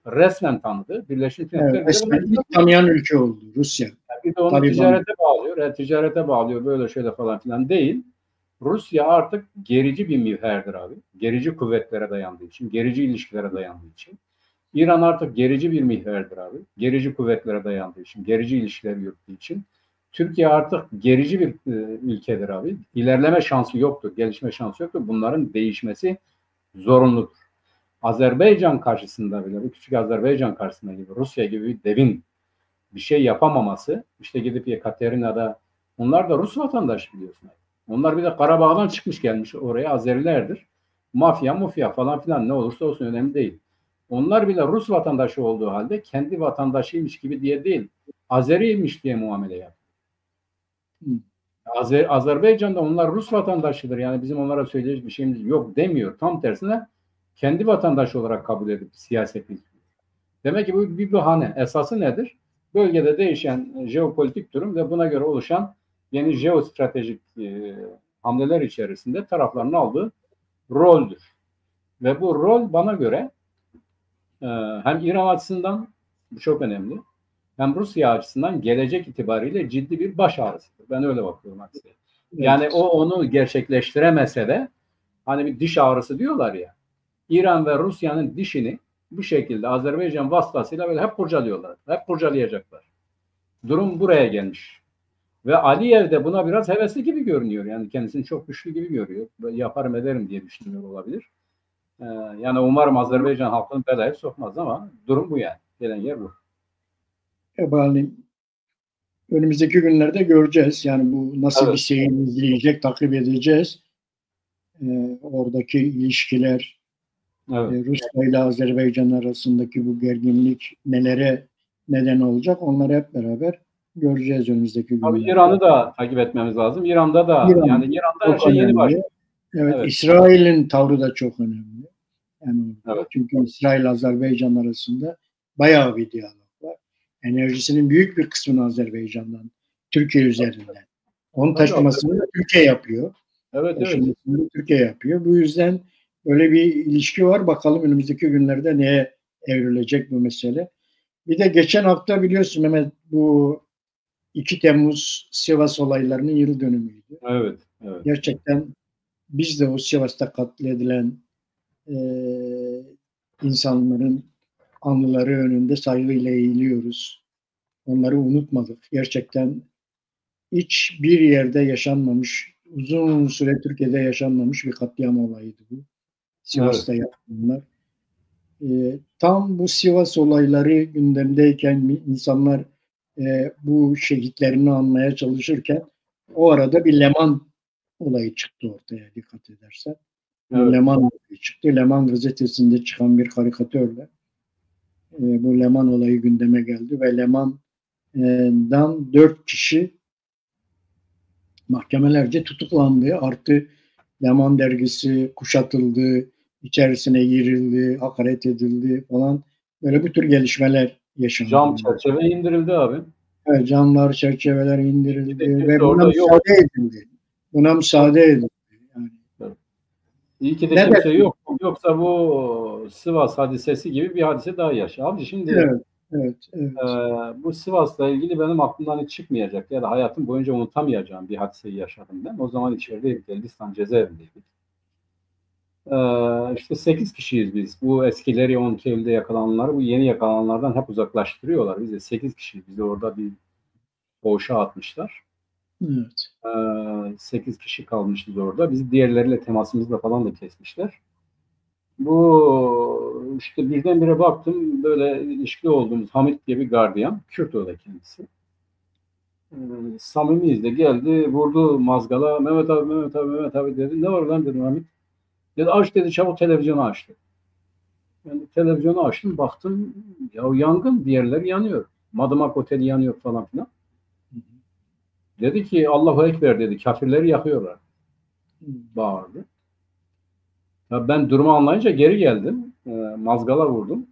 resmen tanıdı. Birleşmiş Milletler resmen ilk tanıyan ülke oldu Rusya. Yani bir de onu Taliban. ticarete bağlıyor. Ticarete bağlıyor böyle şöyle falan filan değil. Rusya artık gerici bir mihverdir abi. Gerici kuvvetlere dayandığı için, gerici ilişkilere dayandığı için. İran artık gerici bir mihverdir abi. Gerici kuvvetlere dayandığı için, gerici ilişkileri yürüttüğü için. Türkiye artık gerici bir ülkedir abi. İlerleme şansı yoktur, gelişme şansı yoktur. Bunların değişmesi zorunludur. Azerbaycan karşısında bile, bu küçük Azerbaycan karşısında gibi, Rusya gibi bir devin bir şey yapamaması, işte gidip Yekaterina'da, onlar da Rus vatandaşı biliyorsun. Onlar bir de Karabağ'dan çıkmış gelmiş oraya Azerilerdir. Mafya falan filan ne olursa olsun önemli değil. Onlar bile Rus vatandaşı olduğu halde kendi vatandaşıymış gibi diye değil, Azeriymiş diye muamele yapıyor. Azerbaycan'da onlar Rus vatandaşıdır. Yani bizim onlara söyleyecek bir şeyimiz yok demiyor. Tam tersine kendi vatandaşı olarak kabul edip siyaset yapıyor. Demek ki bu bir bahane. Esası nedir? Bölgede değişen jeopolitik durum ve buna göre oluşan yeni jeostratejik hamleler içerisinde tarafların aldığı roldür. Ve bu rol bana göre hem İran açısından bu çok önemli, hem Rusya açısından gelecek itibariyle ciddi bir baş ağrısıdır. Ben öyle bakıyorum aksine. Yani evet. O onu gerçekleştiremese de hani bir diş ağrısı diyorlar ya, İran ve Rusya'nın dişini bu şekilde Azerbaycan vasıtasıyla böyle hep kurcalıyorlar. Hep kurcalayacaklar. Durum buraya gelmiş. Ve Aliyev de buna biraz hevesli gibi görünüyor. Yani kendisini çok güçlü gibi görüyor. Böyle yaparım ederim diye düşünüyor olabilir. Yani umarım Azerbaycan halkını belaya sokmaz ama durum bu yani. Gelen yer bu. Önümüzdeki günlerde göreceğiz. Yani bu nasıl bir Evet. seyir izleyecek, takip edeceğiz. Oradaki ilişkiler, Evet. Rusya ile Azerbaycan arasındaki bu gerginlik nelere neden olacak? Onları hep beraber göreceğiz önümüzdeki Tabii günlerde. İran'ı da takip etmemiz lazım. İran'da da İran yani İran'da her çok şey yeni önemli. başlıyor. Evet, Evet. İsrail'in tavrı da çok önemli. Yani Evet. çünkü İsrail Azerbaycan arasında bayağı bir diyalog var. Enerjisinin büyük bir kısmını Azerbaycan'dan, Türkiye üzerinden. Onun Tabii. taşımasını da Türkiye yapıyor. Evet. Taşımasını da Türkiye yapıyor. Bu yüzden öyle bir ilişki var. Bakalım önümüzdeki günlerde neye evrilecek bu mesele. Bir de geçen hafta biliyorsun Mehmet, bu 2 Temmuz Sivas olaylarının yıl dönümüydü. Evet. Gerçekten biz de o Sivas'ta katledilen insanların anıları önünde saygıyla eğiliyoruz. Onları unutmadık. Gerçekten hiçbir yerde yaşanmamış, uzun süre Türkiye'de yaşanmamış bir katliam olayıydı bu. Sivas'ta yapılanlar. Tam bu Sivas olayları gündemdeyken insanlar bu şehitlerini anmaya çalışırken o arada bir Leman olayı çıktı ortaya, dikkat edersen. Evet. Leman olayı çıktı. Leman gazetesinde çıkan bir karikatürle bu Leman olayı gündeme geldi ve Leman'dan 4 kişi mahkemelerce tutuklandı. Artı Leman dergisi kuşatıldı, içerisine girildi, hakaret edildi falan. Böyle bu tür gelişmeler yaşandı. Cam çerçeve indirildi abi. Evet, camlar, çerçeveler Bir de indirildi kimse ve buna orada yok. müsaade edildi. Buna müsaade edildi. Yani İyi ki de ne kimse dersin? yok. Yoksa bu Sivas hadisesi gibi bir hadise daha yaşa. Abi şimdi Evet. bu Sivas'la ilgili benim aklımdan hiç çıkmayacak ya da hayatım boyunca unutamayacağım bir hadiseyi yaşadım ben. O zaman içerideydik. Elbistan cezaevindeydik. İşte 8 kişiyiz biz. Bu eskileri 12 Eylül'de yakalananları bu yeni yakalananlardan hep uzaklaştırıyorlar. Biz de 8 kişiyiz. Bizi orada bir boğuşa atmışlar. Evet. 8 kişi kalmışız orada. Bizi diğerleriyle temasımızla falan da kesmişler. Bu işte birdenbire baktım böyle ilişkili olduğumuz Hamit diye bir gardiyan. Kürt o da kendisi. Samimiyiz de geldi vurdu mazgala. Mehmet abi dedi. Ne var lan dedim Hamit. Dedi aç dedi çabuk televizyonu açtı. Ben de televizyonu açtım baktım ya yangın bir yerler yanıyor. Madımak Oteli yanıyor falan filan. Dedi ki Allahu Ekber dedi kafirleri yakıyorlar. Bağırdı. Ya ben durumu anlayınca geri geldim. Mazgala vurdum.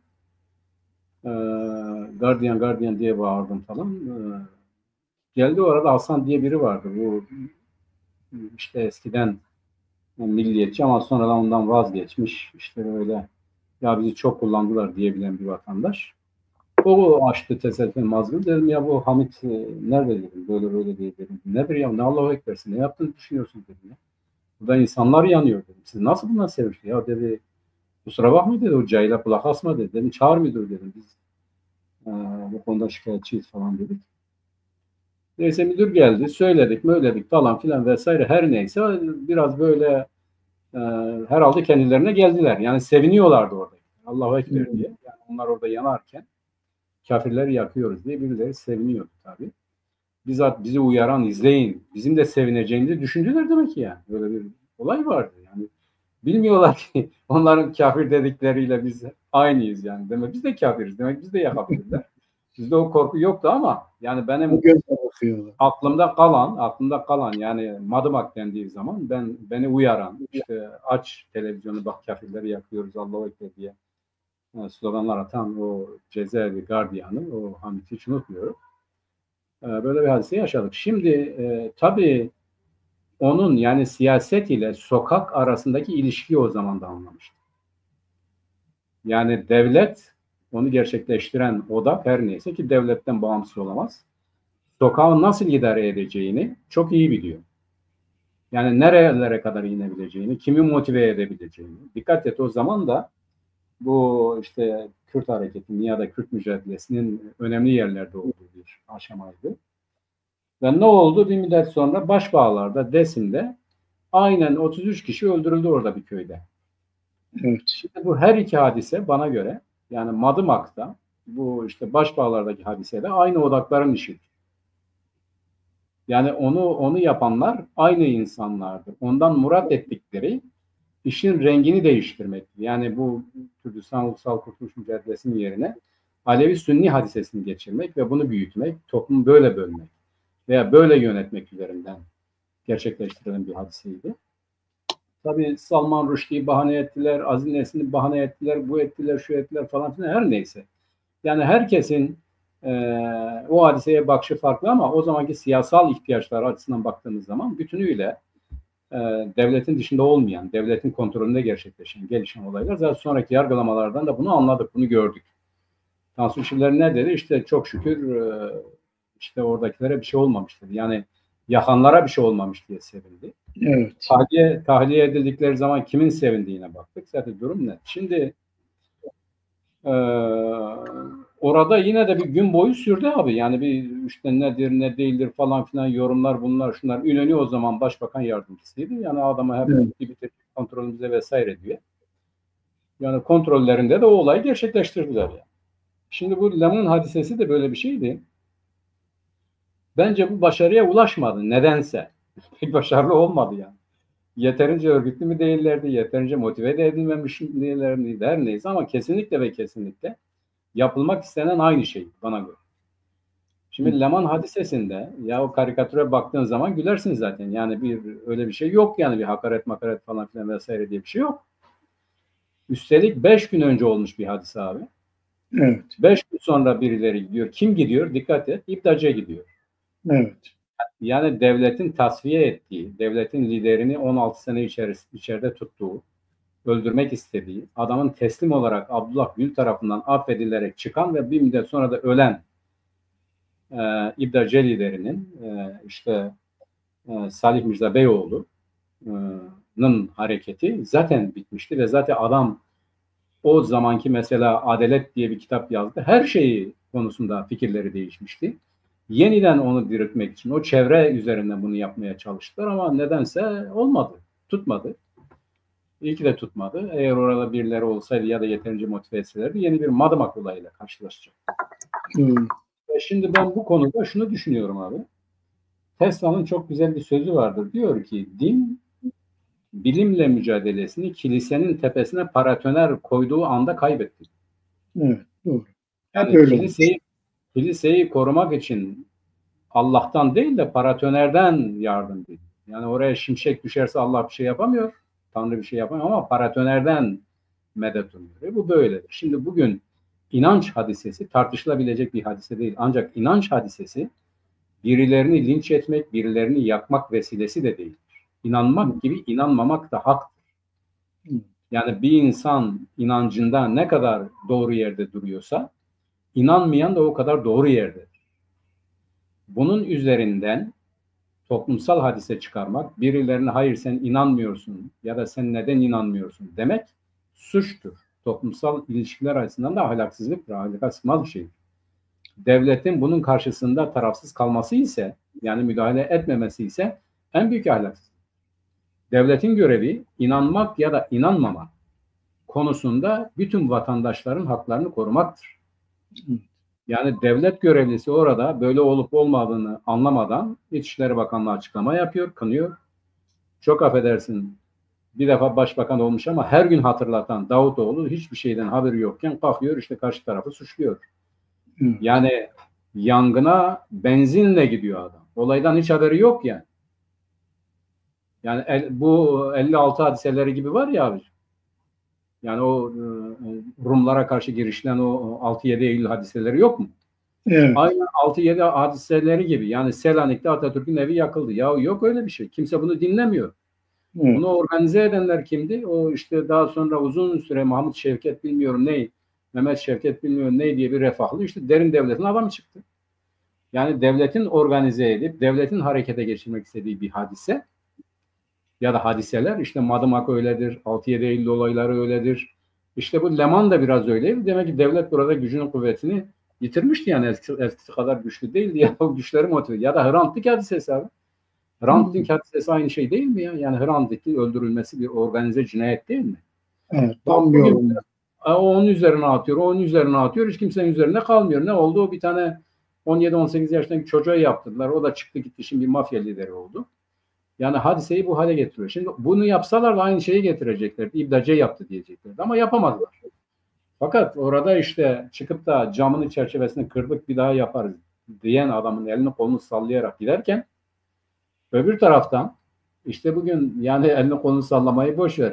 Gardiyan diye bağırdım falan. Geldi orada Hasan diye biri vardı. Bu işte eskiden milliyetçi ama sonradan ondan vazgeçmiş. İşte öyle ya bizi çok kullandılar diyebilen bir vatandaş. O açtı tesadüfen mazgını. Dedim ya bu Hamit nerede dedim. Böyle diye dedim. Nedir ya ne Allahu Ekber'sin ne yaptığını düşünüyorsun dedim ya. Burada insanlar yanıyor dedim. Siz nasıl bundan sevişti ya dedi. Kusura bakma dedi o cahile kulak asma dedi. Dedim çağır müdür dedim. Biz bu konuda şikayetçiyiz falan dedik. Neyse müdür geldi. Söyledik falan filan vesaire her neyse biraz böyle herhalde kendilerine geldiler. Yani seviniyorlardı orada. Allahu Ekber diye. Yani onlar orada yanarken kafirleri yakıyoruz diye birileri seviniyordu tabii. Bizzat bizi uyaran izleyin. Bizim de sevineceğimizi düşündüler demek ki yani. Böyle bir olay vardı. Yani bilmiyorlar ki onların kafir dedikleriyle biz aynıyız yani. Demek biz de kafiriz. Demek biz de yakabilirler. Bizde o korku yoktu ama yani benim aklımda kalan yani Madımak dendiği zaman beni uyaran işte aç televizyonu bak kafirleri yakıyoruz Allahu Ekber diye sloganlar atan o cezaevi gardiyanı o Hamit'i hiç unutmuyorum. Böyle bir hadise yaşadık. Şimdi tabii onun yani siyaset ile sokak arasındaki ilişkiyi o zaman da anlamıştı. Yani devlet onu gerçekleştiren odak her neyse ki devletten bağımsız olamaz. Sokağı nasıl idare edeceğini çok iyi biliyor. Yani nerelere kadar inebileceğini, kimi motive edebileceğini. Dikkat et o zaman da bu işte Kürt hareketinin ya da Kürt mücadelesinin önemli yerlerde olduğu bir aşamaydı. Ve ne oldu? Bir müddet sonra Başbağlar'da, Desim'de aynen 33 kişi öldürüldü orada bir köyde. Evet. Şimdi bu her iki hadise bana göre, yani Madımak'ta, bu işte Başbağlar'daki hadisede aynı odakların işidir. Yani onu yapanlar aynı insanlardır. Ondan murat ettikleri işin rengini değiştirmektir. Yani bu Kürdistan Ulusal Kurtuluş Mücadelesi'nin yerine Alevi-Sünni hadisesini geçirmek ve bunu büyütmek, toplumu böyle bölmek veya böyle yönetmek üzerinden gerçekleştirilen bir hadiseydi. Tabii Salman Rushdie'yi bahane ettiler, Aziz Nesin'i bahane ettiler, bu ettiler, şu ettiler falan filan, her neyse. Yani herkesin o hadiseye bakışı farklı ama o zamanki siyasal ihtiyaçlar açısından baktığımız zaman bütünüyle devletin dışında olmayan, devletin kontrolünde gerçekleşen, gelişen olaylar. Zaten sonraki yargılamalardan da bunu anladık, bunu gördük. Tansu Çiller ne dedi? İşte çok şükür işte oradakilere bir şey olmamıştır. Yani yakanlara bir şey olmamış diye sevindi. Evet. Tahliye edildikleri zaman kimin sevindiğine baktık. Zaten durum net. Şimdi orada yine de bir gün boyu sürdü abi. Yani bir işte nedir ne değildir falan filan yorumlar, bunlar şunlar. İnönü o zaman başbakan yardımcısıydı. Yani adama hep evet, kontrolümüze vesaire diyor. Yani kontrollerinde de o olayı gerçekleştirdiler yani. Şimdi bu Lemon hadisesi de böyle bir şeydi. Bence bu başarıya ulaşmadı nedense. Pek başarılı olmadı yani. Yeterince örgütlü mü değillerdi, yeterince motive de edilmemiş değillerdi, her neyse, ama kesinlikle ve kesinlikle yapılmak istenen aynı şey bana göre. Şimdi Leman hadisesinde ya o karikatüre baktığın zaman gülersin zaten. Yani öyle bir şey yok, yani bir hakaret makaret falan filan vesaire diye bir şey yok. Üstelik 5 gün önce olmuş bir hadise abi. Evet. 5 gün sonra birileri gidiyor. Kim gidiyor? Dikkat et. İbdace gidiyor. Evet. Yani devletin tasfiye ettiği, devletin liderini 16 sene içeride tuttuğu, öldürmek istediği, adamın teslim olarak Abdullah Gül tarafından affedilerek çıkan ve bir müddet sonra da ölen İbdace liderinin işte Salih Mirza Beyoğlu'nun hareketi zaten bitmişti ve zaten adam o zamanki mesela Adalet diye bir kitap yazdı. Her şeyi konusunda fikirleri değişmişti. Yeniden onu diriltmek için o çevre üzerinden bunu yapmaya çalıştılar ama nedense olmadı, tutmadı. İyi ki de tutmadı. Eğer orada birileri olsaydı ya da yeterince motive etselerdi yeni bir Madımak olayıyla karşılaşacak. Şimdi ben bu konuda şunu düşünüyorum abi. Tesla'nın çok güzel bir sözü vardır. Diyor ki din bilimle mücadelesini kilisenin tepesine paratoner koyduğu anda kaybetti. Evet, doğru. Yani kiliseyi korumak için Allah'tan değil de paratonerden yardım ediyor. Yani oraya şimşek düşerse Allah bir şey yapamıyor. Tanrı bir şey yapamıyor ama paratonerden medet umuyor. Bu böyledir. Şimdi bugün inanç hadisesi tartışılabilecek bir hadise değil. Ancak inanç hadisesi birilerini linç etmek, birilerini yakmak vesilesi de değildir. İnanmak gibi inanmamak da haktır. Yani bir insan inancında ne kadar doğru yerde duruyorsa inanmayan da o kadar doğru yerdedir. Bunun üzerinden toplumsal hadise çıkarmak, birilerine hayır sen inanmıyorsun ya da sen neden inanmıyorsun demek suçtur. Toplumsal ilişkiler açısından da ahlaksızlıktır, ahlaka sığmaz bir şeydir. Devletin bunun karşısında tarafsız kalması ise, yani müdahale etmemesi ise en büyük ahlaksızlık. Devletin görevi inanmak ya da inanmamak konusunda bütün vatandaşların haklarını korumaktır. Yani devlet görevlisi orada böyle olup olmadığını anlamadan İçişleri Bakanlığı açıklama yapıyor, kınıyor. Çok affedersin, bir defa başbakan olmuş ama her gün hatırlatan Davutoğlu hiçbir şeyden haberi yokken kalkıyor işte karşı tarafı suçluyor. Yani yangına benzinle gidiyor adam. Olaydan hiç haberi yok yani. Yani bu 56 hadiseleri gibi var ya abi. Yani o Rumlara karşı girişilen o 6-7 Eylül hadiseleri yok mu? Evet. Aynen 6-7 hadiseleri gibi. Yani Selanik'te Atatürk'ün evi yakıldı. Ya yok öyle bir şey. Kimse bunu dinlemiyor. Evet. Bunu organize edenler kimdi? O işte daha sonra uzun süre Mahmut Şevket bilmiyorum ne, Mehmet Şevket bilmiyorum ne diye bir refahlı işte derin devletin adamı çıktı. Yani devletin organize edip devletin harekete geçirmek istediği bir hadise ya da hadiseler, işte Madımak öyledir, 6-7 Eylül olayları öyledir. İşte bu Leman da biraz öyleydi. Demek ki devlet burada gücünün kuvvetini yitirmişti, yani eskisi kadar güçlü değildi ya, o güçleri motive. Ya da Hrant Dink hadisesi abi. Hrant Dink hadisesi aynı şey değil mi ya? Yani Hrant Dink'in öldürülmesi bir organize cinayet değil mi? Evet, tam bir yorum. O onun üzerine atıyor, onun üzerine atıyor. Hiç kimsenin üzerine kalmıyor. Ne oldu? O bir tane 17-18 yaşındaki çocuğa yaptırdılar. O da çıktı gitti, şimdi bir mafya lideri oldu. Yani hadiseyi bu hale getiriyor. Şimdi bunu yapsalar da aynı şeyi getirecekler. İbdace yaptı diyecekler. Ama yapamadılar. Fakat orada işte çıkıp da camının çerçevesini kırdık bir daha yaparız diyen adamın elini kolunu sallayarak giderken öbür taraftan işte bugün yani elini kolunu sallamayı boş ver.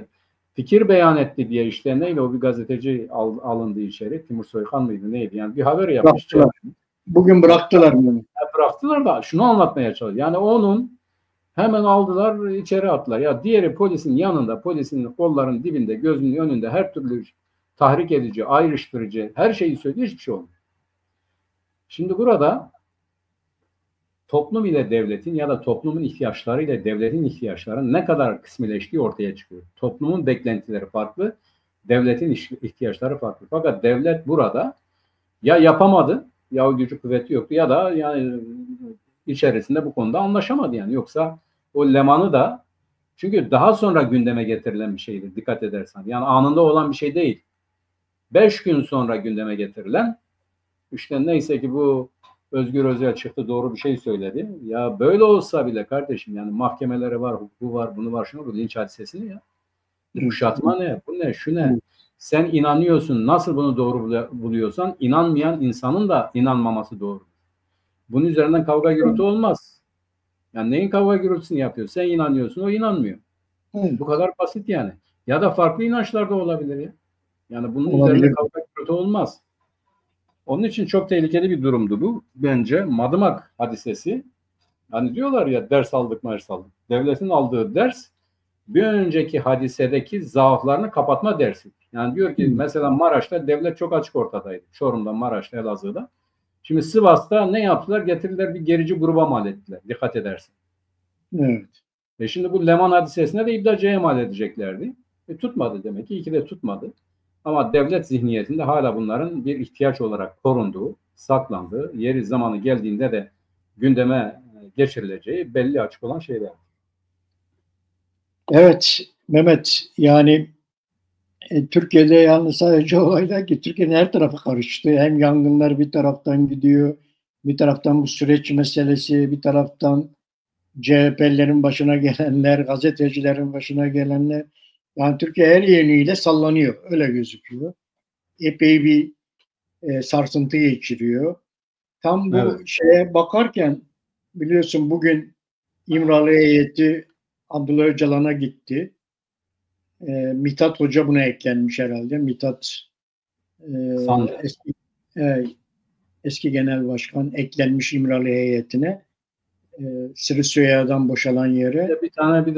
Fikir beyan etti diye işte neydi o bir gazeteci alındı içeri. Timur Soykan mıydı neydi? Yani bir haber yapmış. Bugün bıraktılar bunu. Bıraktılar da şunu anlatmaya çalışıyor. Yani onun hemen aldılar içeri attılar. Ya diğeri polisin yanında, polisin kollarının dibinde, gözünün önünde her türlü tahrik edici, ayrıştırıcı her şeyi söylüyor, hiçbir şey olmuyor. Şimdi burada toplum ile devletin ya da toplumun ihtiyaçları ile devletin ihtiyaçları ne kadar kısmileştiği ortaya çıkıyor. Toplumun beklentileri farklı, devletin ihtiyaçları farklı. Fakat devlet burada ya yapamadı, ya o gücü kuvveti yoktu ya da yani içerisinde bu konuda anlaşamadı yani. Yoksa o Leman'ı da çünkü daha sonra gündeme getirilen bir şeydi dikkat edersen. Yani anında olan bir şey değil. 5 gün sonra gündeme getirilen işte neyse ki bu Özgür Özel çıktı doğru bir şey söyledi. Ya böyle olsa bile kardeşim yani mahkemeleri var, hukuku var, bunu var, şunu var, linç hadisesini ya. Kuşatma ne? Bu ne? Şu ne? Sen inanıyorsun. Nasıl bunu doğru buluyorsan inanmayan insanın da inanmaması doğru. Bunun üzerinden kavga gürültü olmaz. Yani neyin kavga gürültüsünü yapıyor? Sen inanıyorsun, o inanmıyor. Bu kadar basit yani. Ya da farklı inançlar da olabilir ya. Yani bunun üzerinde kavga gürültü olmaz. Onun için çok tehlikeli bir durumdu bu. Bence Madımak hadisesi. Hani diyorlar ya ders aldık, mers aldık. Devletin aldığı ders bir önceki hadisedeki zaaflarını kapatma dersi. Yani diyor ki mesela Maraş'ta devlet çok açık ortadaydı. Çorum'da, Maraş'ta, Elazığ'da. Şimdi Sivas'ta ne yaptılar? Getirdiler bir gerici gruba mal ettiler. Dikkat edersin. Evet. Şimdi bu Leman hadisesine de İbdace'ye mal edeceklerdi. Tutmadı demek ki. İyi ki de tutmadı. Ama devlet zihniyetinde hala bunların bir ihtiyaç olarak korunduğu, saklandığı, yeri zamanı geldiğinde de gündeme geçirileceği belli açık olan şeyler. Evet Mehmet, yani Türkiye'de yalnız sadece olaylar ki Türkiye'nin her tarafı karıştı. Hem yangınlar bir taraftan gidiyor, bir taraftan bu süreç meselesi, bir taraftan CHP'lerin başına gelenler, gazetecilerin başına gelenler. Yani Türkiye her yönüyle sallanıyor, öyle gözüküyor. Epey bir sarsıntı geçiriyor. Tam bu şeye bakarken biliyorsun bugün İmralı heyeti Abdullah Öcalan'a gitti. Mithat Hoca buna eklenmiş herhalde. Mithat eski genel başkan eklenmiş İmralı heyetine. Sırrı Süreyya'dan boşalan yere.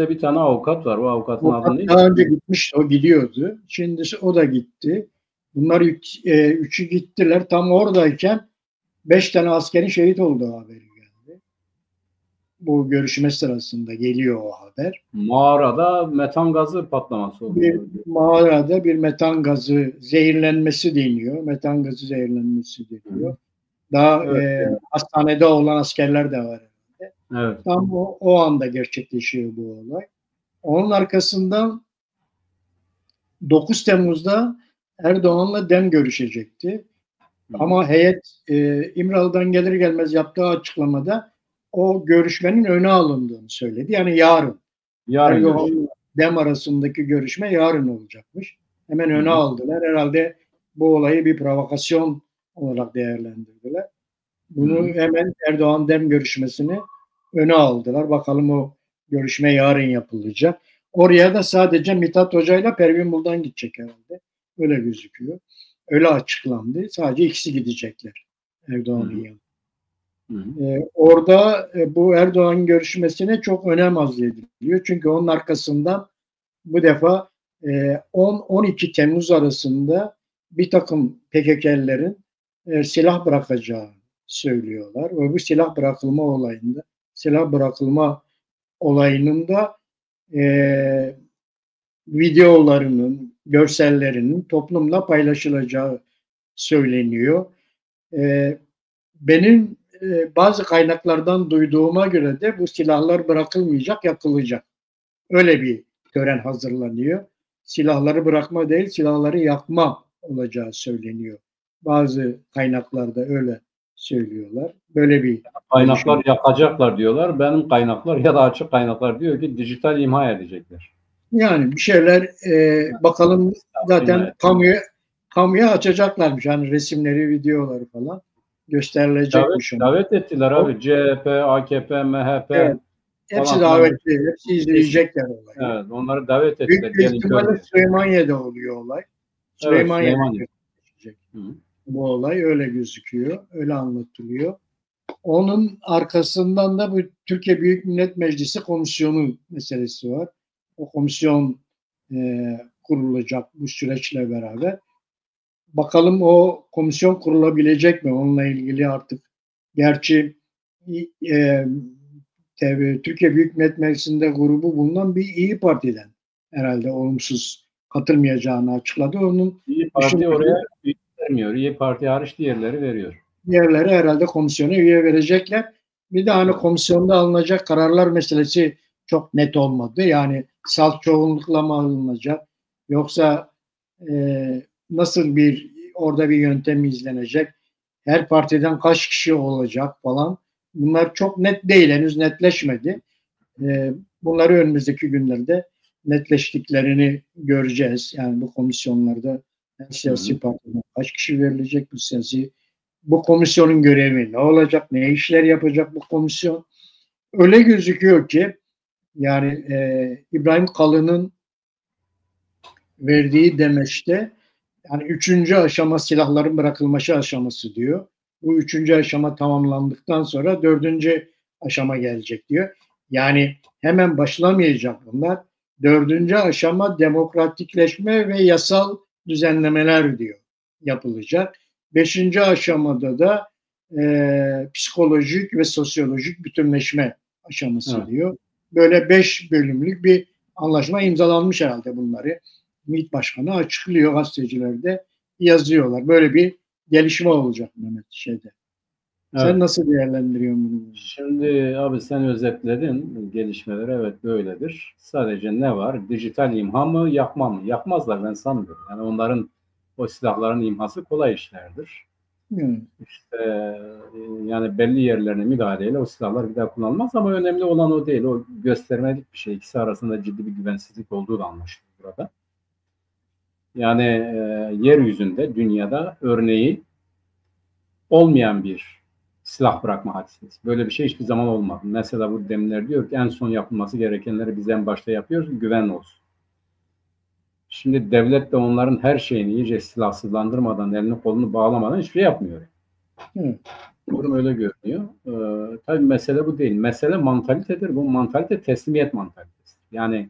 Bir tane avukat var. O avukatın adı neydi? Daha önce gitmiş, o gidiyordu. Şimdi o da gitti. Bunlar üçü gittiler. Tam oradayken 5 tane askerin şehit olduğu haberi geldi. Bu görüşme sırasında geliyor o haber. Mağarada metan gazı patlaması oldu. Mağarada bir metan gazı zehirlenmesi deniyor. Metan gazı zehirlenmesi deniyor. Daha hastanede olan askerler de var. Evet. Tam o anda gerçekleşiyor bu olay. Onun arkasından 9 Temmuz'da Erdoğan'la dem görüşecekti. Ama heyet İmralı'dan gelir gelmez yaptığı açıklamada o görüşmenin öne alındığını söyledi. Yani yarın. Erdoğan dem arasındaki görüşme yarın olacakmış. Hemen öne aldılar. Herhalde bu olayı bir provokasyon olarak değerlendirdiler. Bunu hemen Erdoğan dem görüşmesini öne aldılar. Bakalım o görüşme yarın yapılacak. Oraya da sadece Mithat Hoca ile Pervin Buldan gidecek herhalde. Öyle gözüküyor. Öyle açıklandı. Sadece ikisi gidecekler Erdoğan'ın yanına. Orada bu Erdoğan görüşmesine çok önem arz ediliyor. Çünkü onun arkasından bu defa 10-12 Temmuz arasında bir takım PKK'lilerin silah bırakacağı söylüyorlar. Ve bu silah bırakılma olayının da videolarının, görsellerinin toplumla paylaşılacağı söyleniyor. Benim bazı kaynaklardan duyduğuma göre de bu silahlar bırakılmayacak, yakılacak. Öyle bir tören hazırlanıyor. silahları bırakma değil, silahları yakma olacağı söyleniyor. Bazı kaynaklarda öyle söylüyorlar. Böyle bir Kaynaklar yakacaklar diyorlar. Benim kaynaklar ya da açık kaynaklar diyor ki dijital imha edecekler. Yani bir şeyler bakalım zaten kamuya açacaklarmış. Yani resimleri, videoları falan gösterilecekmiş. Davet ettiler abi. CHP, AKP, MHP Evet. Hepsi falan davetli. Hepsi izleyecekler olayı. Evet, onları davet ettiler. Büyük bir Gelin ihtimalle görün. Süleymaniye'de oluyor olay. Evet, Süleymaniye'de Süleymaniye. Bu olay öyle gözüküyor. Öyle anlatılıyor. Onun arkasından da bu Türkiye Büyük Millet Meclisi komisyonu meselesi var. O komisyon kurulacak bu süreçle beraber. Bakalım o komisyon kurulabilecek mi? Onunla ilgili artık gerçi Türkiye Büyük Millet Meclisi'nde grubu bulunan bir İyi Parti'den herhalde olumsuz katılmayacağını açıkladı. Onun İyi Parti oraya vermiyor. İyi Parti hariç diğerleri veriyor. Diğerleri herhalde komisyona üye verecekler. Bir de hani komisyonda alınacak kararlar meselesi çok net olmadı. Yani salt çoğunlukla mı alınacak? Yoksa nasıl orada bir yöntem izlenecek? Her partiden kaç kişi olacak falan. Bunlar çok net değil. Henüz netleşmedi. Bunları önümüzdeki günlerde netleştiklerini göreceğiz. Yani bu komisyonlarda her siyasi partiden kaç kişi verilecek, bu komisyonun görevi ne olacak, ne işler yapacak bu komisyon? Öyle gözüküyor ki yani İbrahim Kalın'ın verdiği demeçte yani 3. aşama silahların bırakılması aşaması diyor. Bu 3. aşama tamamlandıktan sonra 4. aşama gelecek diyor. Yani hemen başlamayacak bunlar. 4. aşama demokratikleşme ve yasal düzenlemeler diyor yapılacak. 5. aşamada da psikolojik ve sosyolojik bütünleşme aşaması diyor. Böyle 5 bölümlük bir anlaşma imzalanmış herhalde bunları. MİT Başkanı açıklıyor, gazetecilerde yazıyorlar. Böyle bir gelişme olacak Mehmet şeyde. Evet. Sen nasıl değerlendiriyorsun bunu? Şimdi abi sen özetledin gelişmeleri, evet böyledir. Sadece ne var? Dijital imha mı, yakma mı? Yakmazlar ben sanmıyorum. Yani onların o silahların imhası kolay işlerdir. İşte yani belli yerlerine müdahaleyle o silahlar bir daha kullanılmaz ama önemli olan o değil. O göstermelik bir şey. İkisi arasında ciddi bir güvensizlik olduğu da anlaşılıyor burada. Yani yeryüzünde, dünyada örneği olmayan bir silah bırakma hadisesi. Böyle bir şey hiçbir zaman olmadı. Mesela bu demirler diyor ki en son yapılması gerekenleri biz en başta yapıyoruz, güven olsun. Şimdi devlet de onların her şeyini iyice silahsızlandırmadan, elini kolunu bağlamadan hiçbir şey yapmıyor. Durum öyle görünüyor. Tabii mesele bu değil. Mesele mantalitedir. Bu mantalite teslimiyet mantalitesi. Yani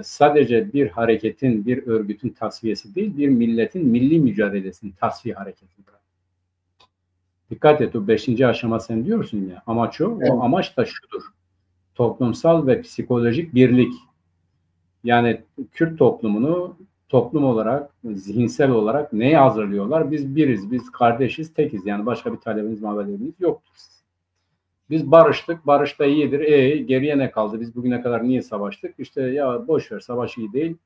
sadece bir hareketin, bir örgütün tasfiyesi değil, bir milletin milli mücadelesinin tasfiye hareketidir. Dikkat et, o 5. aşama sen diyorsun ya, amaç o. Evet. O amaç da şudur. Toplumsal ve psikolojik birlik. Yani Kürt toplumunu toplum olarak, zihinsel olarak neye hazırlıyorlar? Biz biriz, biz kardeşiz, tekiz. Yani başka bir talebimiz, mabedimiz yoktur. Biz barıştık, barış da iyidir. Geriye ne kaldı? Biz bugüne kadar niye savaştık? İşte ya boş ver, savaş iyi değil,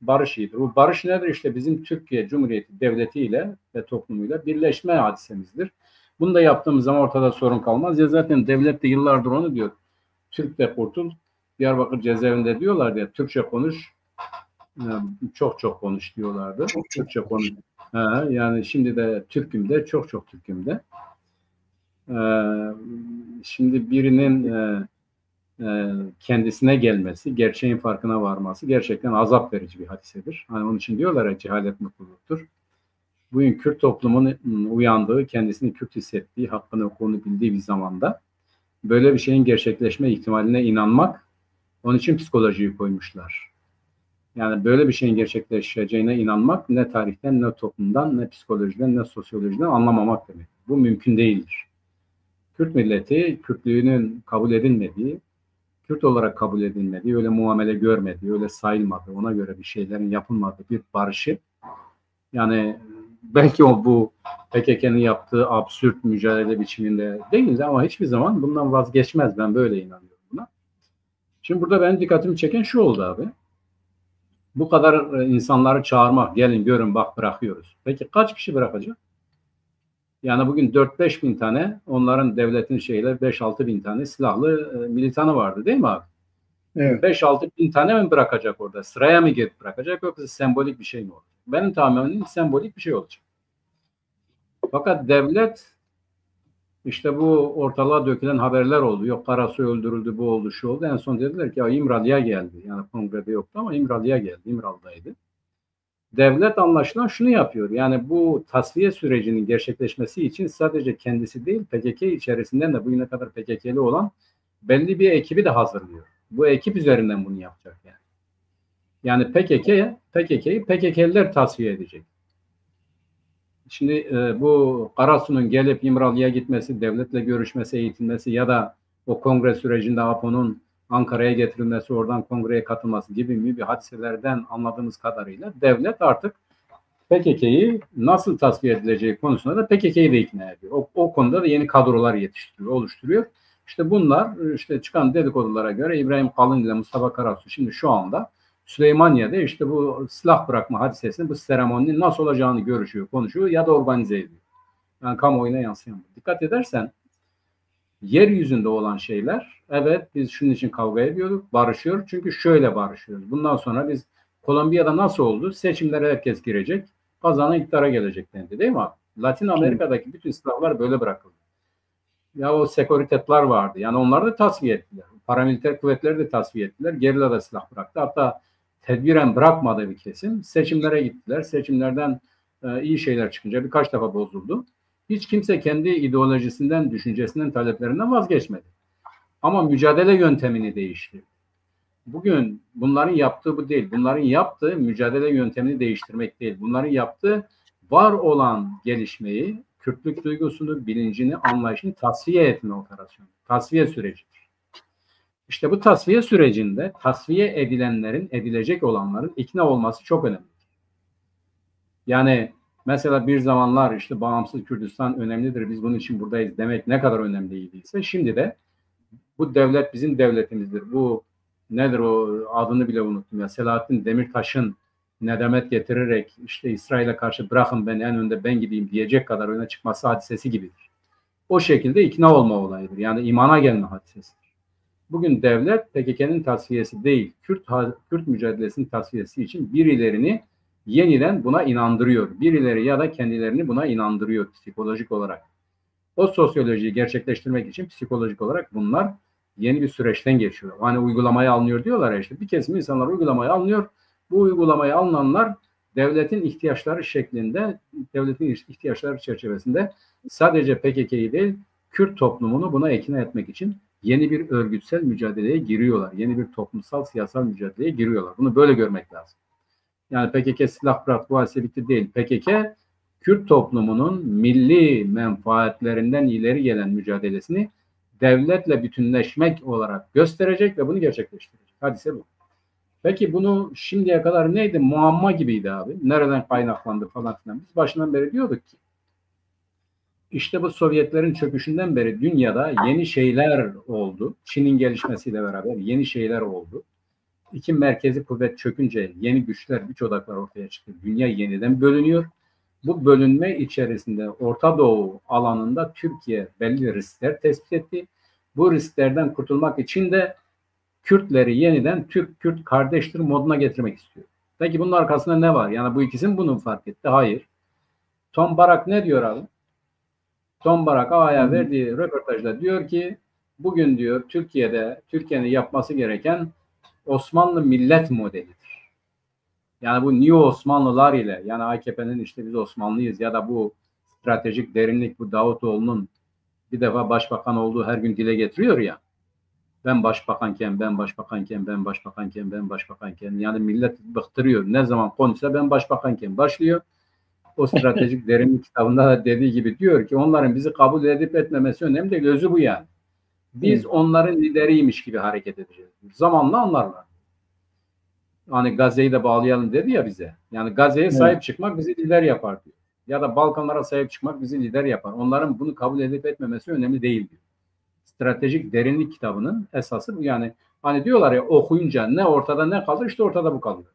barış iyidir. Bu barış nedir? İşte bizim Türkiye Cumhuriyeti devletiyle ve toplumuyla birleşme hadisemizdir. Bunu da yaptığımız zaman ortada sorun kalmaz. Ya zaten devlet de yıllardır onu diyor. Türk de kurtul. Diyarbakır cezaevinde diyorlar ya, Türkçe konuş. Çok konuş diyorlardı. Türkçe konuş. Yani şimdi de Türk'üm de, çok Türk'üm de. Şimdi birinin kendisine gelmesi, gerçeğin farkına varması gerçekten azap verici bir hadisedir. Hani onun için diyorlar ya, cehalet mutluluktur. Bugün Kürt toplumunun uyandığı, kendisini Kürt hissettiği, hakkını hukukunu bildiği bir zamanda böyle bir şeyin gerçekleşme ihtimaline inanmak, onun için psikolojiyi koymuşlar. Yani böyle bir şeyin gerçekleşeceğine inanmak ne tarihten, ne toplumdan, ne psikolojiden, ne sosyolojiden anlamamak demek. Bu mümkün değildir. Kürt milleti, Kürtlüğünün kabul edilmediği, Kürt olarak kabul edilmediği, öyle muamele görmediği, öyle sayılmadığı, ona göre bir şeylerin yapılmadığı bir barışı, yani belki bu PKK'nın yaptığı absürt mücadele biçiminde değildi ama hiçbir zaman bundan vazgeçmez. Ben böyle inanıyorum buna. Şimdi burada benim dikkatimi çeken şu oldu abi. Bu kadar insanları çağırmak, gelin görün bak bırakıyoruz. Peki kaç kişi bırakacak? Yani bugün 4-5 bin tane onların devletin 5-6 bin tane silahlı militanı vardı değil mi abi? Evet. 5-6 bin tane mi bırakacak orada? Sıraya mı gelip bırakacak yoksa sembolik bir şey mi olacak? Benim tahminim sembolik bir şey olacak. Fakat devlet işte bu ortalığa dökülen haberler oldu. Yok Karasu öldürüldü, bu oldu, şu oldu. En son dediler ki ya İmralı'ya geldi. Yani kongrede yoktu ama İmralı'ya geldi. İmralı'daydı. Devlet anlaşılan şunu yapıyor. Yani bu tasfiye sürecinin gerçekleşmesi için sadece kendisi değil PKK içerisinden de bugüne kadar PKK'li olan belli bir ekibi de hazırlıyor. Bu ekip üzerinden bunu yapacak yani. Yani PKK'yi PKK'liler tasfiye edecek. Şimdi bu Karasu'nun gelip İmralı'ya gitmesi, devletle görüşmesi, eğitilmesi ya da o kongre sürecinde APO'nun Ankara'ya getirilmesi, oradan kongreye katılması gibi bir hadiselerden anladığımız kadarıyla devlet artık PKK'yı nasıl tasfiye edileceği konusunda da PKK'yı da ikna ediyor. O konuda da yeni kadrolar yetiştiriyor, oluşturuyor. İşte bunlar işte çıkan dedikodulara göre İbrahim Kalın ile Mustafa Karasu şimdi şu anda Süleymaniye'de işte bu silah bırakma hadisesinin bu seremoninin nasıl olacağını görüşüyor, konuşuyor ya da organize ediyor. Yani kamuoyuna yansıyan. Dikkat edersen yeryüzünde olan şeyler, evet biz şunun için kavga ediyorduk, barışıyor. Çünkü şöyle barışıyoruz. Bundan sonra biz Kolombiya'da nasıl oldu? Seçimlere herkes girecek, kazanan iktidara gelecek dendi değil mi abi? Latin Amerika'daki bütün silahlar böyle bırakıldı. Ya o sekuritetler vardı. Yani onları da tasfiye ettiler. Paramiliter kuvvetleri de tasfiye ettiler. Gerilla da silah bıraktı. Hatta tedbiren bırakmadığı bir kesim seçimlere gittiler. Seçimlerden iyi şeyler çıkınca birkaç defa bozuldu. Hiç kimse kendi ideolojisinden, düşüncesinden, taleplerinden vazgeçmedi. Ama mücadele yöntemini değiştirdi. Bugün bunların yaptığı bu değil. Bunların yaptığı mücadele yöntemini değiştirmek değil. Bunların yaptığı var olan gelişmeyi, Kürtlük duygusunu, bilincini, anlayışını tasfiye etme operasyonu. Tasfiye sürecidir. İşte bu tasfiye sürecinde tasfiye edilenlerin, edilecek olanların ikna olması çok önemli. Yani mesela bir zamanlar işte bağımsız Kürdistan önemlidir, biz bunun için buradayız demek ne kadar önemliyse şimdi de bu devlet bizim devletimizdir. Bu nedir o adını bile unuttum ya. Selahattin Demirtaş'ın nedamet getirerek işte İsrail'e karşı bırakın beni en önde ben gideyim diyecek kadar öne çıkması hadisesi gibidir. O şekilde ikna olma olayıdır. Yani imana gelme hadisesidir. Bugün devlet PKK'nın tasfiyesi değil, Kürt mücadelesinin tasfiyesi için birilerini yeniden buna inandırıyor. Birileri ya da kendilerini buna inandırıyor psikolojik olarak. O sosyolojiyi gerçekleştirmek için psikolojik olarak bunlar yeni bir süreçten geçiyor. Hani uygulamaya alınıyor diyorlar ya işte bir kesim insanlar uygulamaya alınıyor. Bu uygulamaya alınanlar devletin ihtiyaçları şeklinde, devletin ihtiyaçları çerçevesinde sadece PKK'yı değil Kürt toplumunu buna ikna etmek için yeni bir örgütsel mücadeleye giriyorlar. Yeni bir toplumsal siyasal mücadeleye giriyorlar. Bunu böyle görmek lazım. Yani PKK silah bıraktı bu hadise bitti değil. PKK Kürt toplumunun milli menfaatlerinden ileri gelen mücadelesini devletle bütünleşmek olarak gösterecek ve bunu gerçekleştirecek. Hadise bu. Peki bunu şimdiye kadar neydi? Muamma gibiydi abi. Nereden kaynaklandı falan filan. Biz başından beri diyorduk ki işte bu Sovyetlerin çöküşünden beri dünyada yeni şeyler oldu. Çin'in gelişmesiyle beraber yeni şeyler oldu. İki merkezi kuvvet çökünce yeni güçler, güç odakları ortaya çıktı. Dünya yeniden bölünüyor. Bu bölünme içerisinde Orta Doğu alanında Türkiye belli riskler tespit etti. Bu risklerden kurtulmak için de Kürtleri yeniden Türk-Kürt kardeştir moduna getirmek istiyor. Peki bunun arkasında ne var? Yani bu ikisi bunu fark etti. Hayır. Tom Barak ne diyor abi? Tom Barak Ağa'ya verdiği röportajda diyor ki bugün diyor Türkiye'nin yapması gereken Osmanlı millet modelidir. Yani bu New Osmanlılar ile yani AKP'nin işte biz Osmanlıyız ya da bu stratejik derinlik bu Davutoğlu'nun bir defa başbakan olduğu her gün dile getiriyor ya. Ben başbakanken yani millet bıktırıyor. Ne zaman konuşsa ben başbakanken başlıyor. O stratejik derinlik kitabında da dediği gibi diyor ki onların bizi kabul edip etmemesi önemli değil. Özü bu yani. Biz onların lideriymiş gibi hareket edeceğiz. Zamanla anlarlar. Hani Gazze'yi de bağlayalım dedi ya bize. Yani Gazze'ye sahip çıkmak bizi lider yapar diyor. Ya da Balkanlara sahip çıkmak bizi lider yapar. Onların bunu kabul edip etmemesi önemli değil diyor. Stratejik derinlik kitabının esası bu. Yani hani diyorlar ya okuyunca ne ortada ne kalır işte ortada bu kalıyor.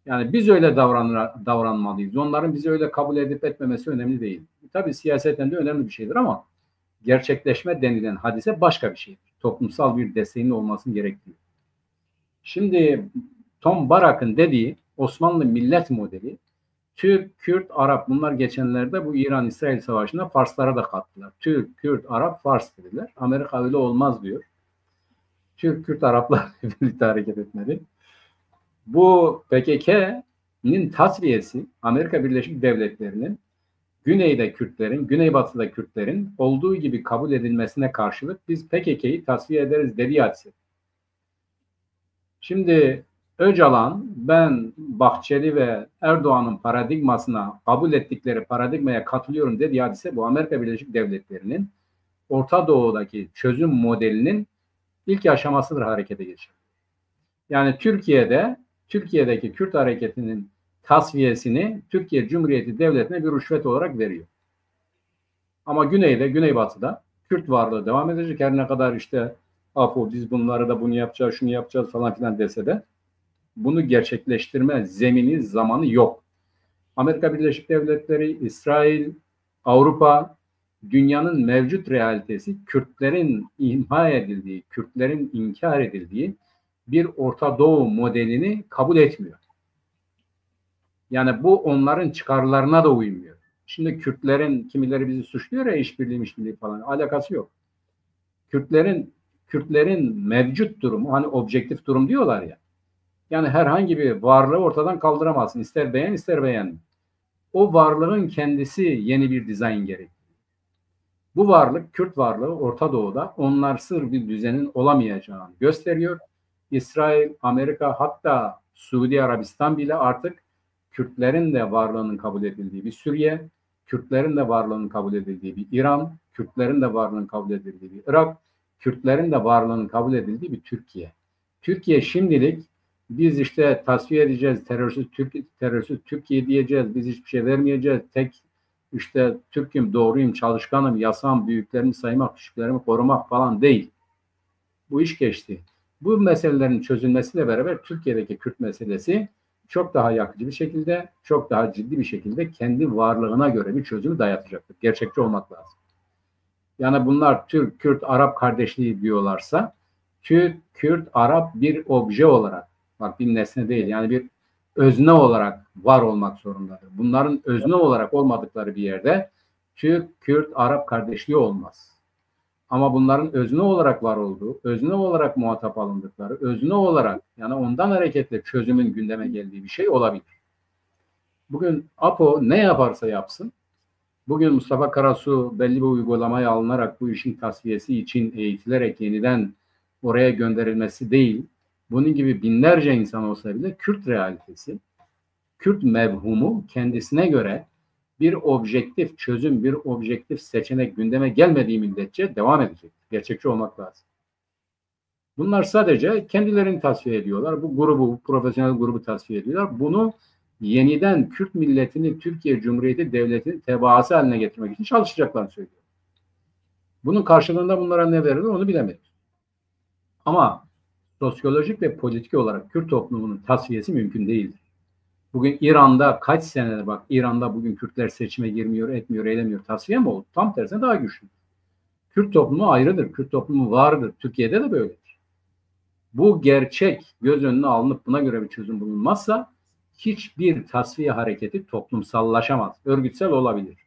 Yani biz öyle davranmalıyız. Onların bizi öyle kabul edip etmemesi önemli değil. Tabii siyaseten de önemli bir şeydir ama gerçekleşme denilen hadise başka bir şeydir. Toplumsal bir desteğinin olmasını gerektiriyor. Şimdi Tom Barak'ın dediği Osmanlı millet modeli, Türk, Kürt, Arap, bunlar geçenlerde bu İran-İsrail savaşında Farslara da kattılar. Türk, Kürt, Arap, Fars dediler. Amerika öyle olmaz diyor. Türk, Kürt, Araplar birlikte hareket etmeli. Bu PKK'nin tasfiyesi Amerika Birleşik Devletleri'nin güneyde Kürtlerin, güneybatıda Kürtlerin olduğu gibi kabul edilmesine karşılık biz PKK'yı tasfiye ederiz dediği hadise. Şimdi Öcalan, ben Bahçeli ve Erdoğan'ın paradigmasına, kabul ettikleri paradigmaya katılıyorum dediği hadise bu. Amerika Birleşik Devletleri'nin Orta Doğu'daki çözüm modelinin ilk aşamasıdır harekete geçiyor. Yani Türkiye'deki Kürt hareketinin tasfiyesini Türkiye Cumhuriyeti Devleti'ne bir rüşvet olarak veriyor. Ama güneyde, güneybatıda Kürt varlığı devam edecek. Her ne kadar işte APO biz bunları da bunu yapacağız, şunu yapacağız falan filan dese de bunu gerçekleştirme zemini, zamanı yok. Amerika Birleşik Devletleri, İsrail, Avrupa, dünyanın mevcut realitesi Kürtlerin imha edildiği, Kürtlerin inkar edildiği bir Orta Doğu modelini kabul etmiyor. Yani bu onların çıkarlarına da uymuyor. Şimdi Kürtlerin, kimileri bizi suçluyor ya, işbirliği falan, alakası yok. Kürtlerin mevcut durumu, hani objektif durum diyorlar ya. Yani herhangi bir varlığı ortadan kaldıramazsın. İster beğen ister beğenme. O varlığın kendisi yeni bir dizayn gerekiyor. Bu varlık, Kürt varlığı Orta Doğu'da onlarsız bir düzenin olamayacağını gösteriyor. İsrail, Amerika, hatta Suudi Arabistan bile artık Kürtlerin de varlığının kabul edildiği bir Suriye, Kürtlerin de varlığının kabul edildiği bir İran, Kürtlerin de varlığının kabul edildiği bir Irak, Kürtlerin de varlığının kabul edildiği bir Türkiye. Türkiye şimdilik biz işte tasfiye edeceğiz, terörsüz Türkiye diyeceğiz, biz hiçbir şey vermeyeceğiz, tek işte Türk'üm, doğruyum, çalışkanım, yasam, büyüklerimi saymak, küçüklerimi korumak falan değil. Bu iş geçti. Bu meselelerin çözülmesiyle beraber Türkiye'deki Kürt meselesi çok daha yakıcı bir şekilde, çok daha ciddi bir şekilde kendi varlığına göre bir çözümü dayatacaktır. Gerçekçi olmak lazım. Yani bunlar Türk, Kürt, Arap kardeşliği diyorlarsa, Türk, Kürt, Arap bir obje olarak, bak bir nesne değil, yani bir özne olarak var olmak zorundadır. Bunların özne olarak olmadıkları bir yerde Türk, Kürt, Arap kardeşliği olmaz. Ama bunların özne olarak var olduğu, özne olarak muhatap alındıkları, özne olarak, yani ondan hareketle çözümün gündeme geldiği bir şey olabilir. Bugün APO ne yaparsa yapsın, bugün Mustafa Karasu belli bir uygulamaya alınarak bu işin tasfiyesi için eğitilerek yeniden oraya gönderilmesi değil, bunun gibi binlerce insan olsa bile Kürt realitesi, Kürt mevhumu kendisine göre bir objektif çözüm, bir objektif seçenek gündeme gelmediği müddetçe devam edecek. Gerçekçi olmak lazım. Bunlar sadece kendilerini tasfiye ediyorlar. Bu grubu, bu profesyonel grubu tasfiye ediyorlar. Bunu yeniden Kürt milletini Türkiye Cumhuriyeti Devleti'nin tebaası haline getirmek için çalışacaklarını söylüyor. Bunun karşılığında bunlara ne verilir onu bilemedik. Ama sosyolojik ve politik olarak Kürt toplumunun tasfiyesi mümkün değildir. Bugün İran'da kaç senedir, bak İran'da bugün Kürtler seçime girmiyor, etmiyor, eylemiyor. Tasfiye mi oldu? Tam tersine daha güçlü. Kürt toplumu ayrıdır. Kürt toplumu vardır. Türkiye'de de böyledir. Bu gerçek göz önüne alınıp buna göre bir çözüm bulunmazsa hiçbir tasfiye hareketi toplumsallaşamaz. Örgütsel olabilir.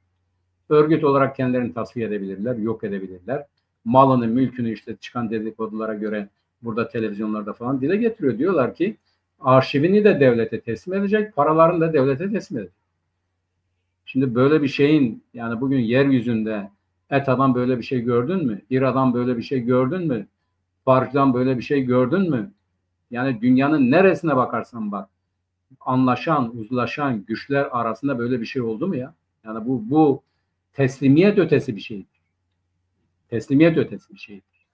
Örgüt olarak kendilerini tasfiye edebilirler, yok edebilirler. Malını, mülkünü işte çıkan dedikodulara göre burada televizyonlarda falan dile getiriyor. Diyorlar ki arşivini de devlete teslim edecek, paralarını da devlete teslim edecek. Şimdi böyle bir şeyin, yani bugün yeryüzünde ETA'dan böyle bir şey gördün mü? İRA'dan böyle bir şey gördün mü? Farc'dan böyle bir şey gördün mü? Yani dünyanın neresine bakarsan bak, anlaşan, uzlaşan güçler arasında böyle bir şey oldu mu ya? Yani bu teslimiyet ötesi bir şeydir. Teslimiyet ötesi bir şeydir.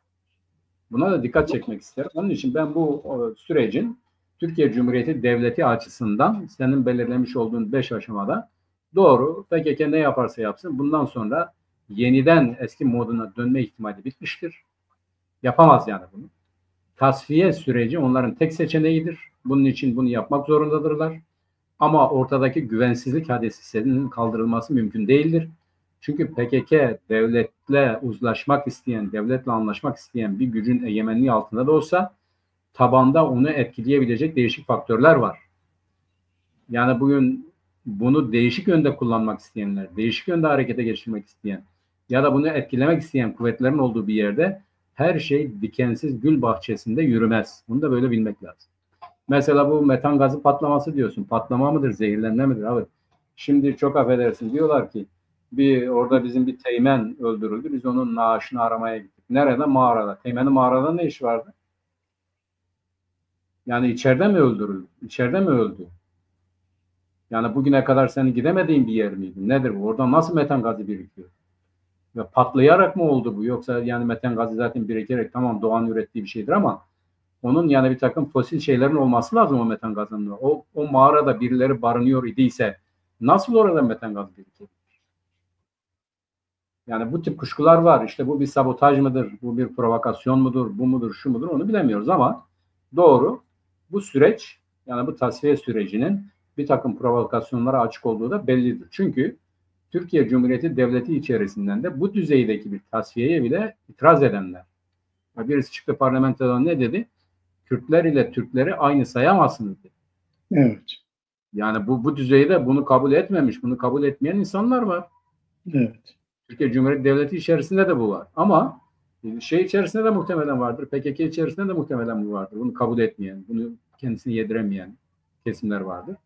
Buna da dikkat çekmek isterim. Onun için ben bu sürecin Türkiye Cumhuriyeti Devleti açısından senin belirlemiş olduğun 5 aşamada doğru, PKK ne yaparsa yapsın bundan sonra yeniden eski moduna dönme ihtimali bitmiştir. Yapamaz yani bunu. Tasfiye süreci onların tek seçeneğidir. Bunun için bunu yapmak zorundadırlar. Ama ortadaki güvensizlik hadisesinin kaldırılması mümkün değildir. Çünkü PKK devletle uzlaşmak isteyen, devletle anlaşmak isteyen bir gücün egemenliği altında da olsa tabanda onu etkileyebilecek değişik faktörler var. Yani bugün bunu değişik yönde kullanmak isteyenler, değişik yönde harekete geçirmek isteyen ya da bunu etkilemek isteyen kuvvetlerin olduğu bir yerde her şey dikensiz gül bahçesinde yürümez. Bunu da böyle bilmek lazım. Mesela bu metan gazı patlaması diyorsun. Patlama mıdır, zehirlenme midir abi? Şimdi çok affedersin diyorlar ki orada bizim bir teğmen öldürüldü. Biz onun naaşını aramaya gittik. Nerede? Mağarada. Teğmenin mağarada ne iş vardı? Yani içeride mi öldürüldü? İçeride mi öldü? Yani bugüne kadar senin gidemediğin bir yer miydi? Nedir bu? Orada nasıl metan gazı birikiyor? Ve patlayarak mı oldu bu? Yoksa yani metan gazı zaten birikerek tamam doğanın ürettiği bir şeydir ama onun yani bir takım fosil şeylerin olması lazım o metan gazının. O mağarada birileri barınıyor idiyse nasıl orada metan gazı birikir? Yani bu tip kuşkular var. İşte bu bir sabotaj mıdır? Bu bir provokasyon mudur? Bu mudur? Şu mudur? Onu bilemiyoruz ama doğru. Bu süreç yani bu tasfiye sürecinin bir takım provokasyonlara açık olduğu da bellidir. Çünkü Türkiye Cumhuriyeti Devleti içerisinden de bu düzeydeki bir tasfiyeye bile itiraz edenler. Birisi çıktı parlamentoda ne dedi? Kürtler ile Türkleri aynı sayamazsınız dedi. Evet. Yani bu düzeyde bunu kabul etmemiş, bunu kabul etmeyen insanlar var. Evet. Türkiye Cumhuriyeti Devleti içerisinde de bu var. Ama şey içerisinde de muhtemelen vardır. PKK içerisinde de muhtemelen bu vardır. Bunu kabul etmeyen, bunu kendisini yediremeyen kesimler vardır.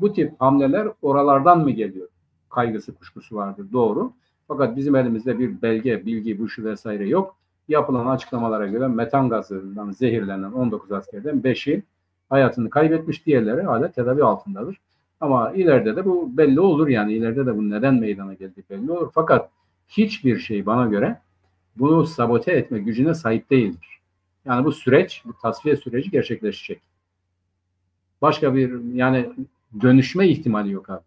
Bu tip hamleler oralardan mı geliyor? Kaygısı, kuşkusu vardır. Doğru. Fakat bizim elimizde bir belge, bilgi, bu şu vesaire yok. Yapılan açıklamalara göre metan gazından zehirlenen 19 askerden 5'i hayatını kaybetmiş, diğerleri hala tedavi altındadır. Ama ileride de bu belli olur yani. İleride de bu neden meydana geldiği belli olur. Fakat hiçbir şey bana göre bunu sabote etme gücüne sahip değildir. Yani bu süreç, bu tasfiye süreci gerçekleşecek. Başka bir yani dönüşme ihtimali yok abi.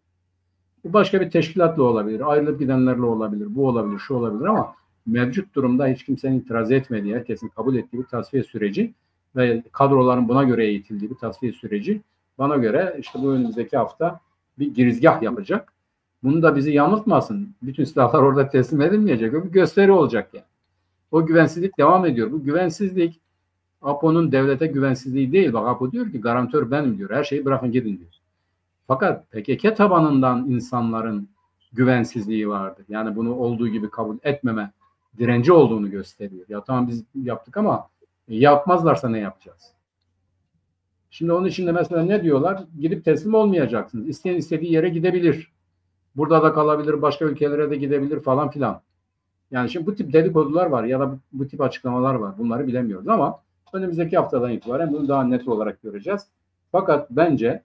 Bu başka bir teşkilatla olabilir, ayrılıp gidenlerle olabilir, bu olabilir, şu olabilir ama mevcut durumda hiç kimsenin itiraz etmediği, herkesin kabul ettiği bir tasfiye süreci ve kadroların buna göre eğitildiği bir tasfiye süreci bana göre işte bu önümüzdeki hafta bir girizgah yapacak. Bunu da bizi yanıltmasın. Bütün silahlar orada teslim edilmeyecek. O bir gösteri olacak yani. O güvensizlik devam ediyor. Bu güvensizlik APO'nun devlete güvensizliği değil. Bak APO diyor ki garantör benim diyor. Her şeyi bırakın gidin diyor. Fakat PKK tabanından insanların güvensizliği vardır. Yani bunu olduğu gibi kabul etmeme direnci olduğunu gösteriyor. Ya tamam biz yaptık ama yapmazlarsa ne yapacağız? Şimdi onun için de mesela ne diyorlar? Gidip teslim olmayacaksınız. İsteyen istediği yere gidebilir. Burada da kalabilir, başka ülkelere de gidebilir falan filan. Yani şimdi bu tip dedikodular var ya da bu tip açıklamalar var. Bunları bilemiyoruz ama önümüzdeki haftadan itibaren bunu daha net olarak göreceğiz. Fakat bence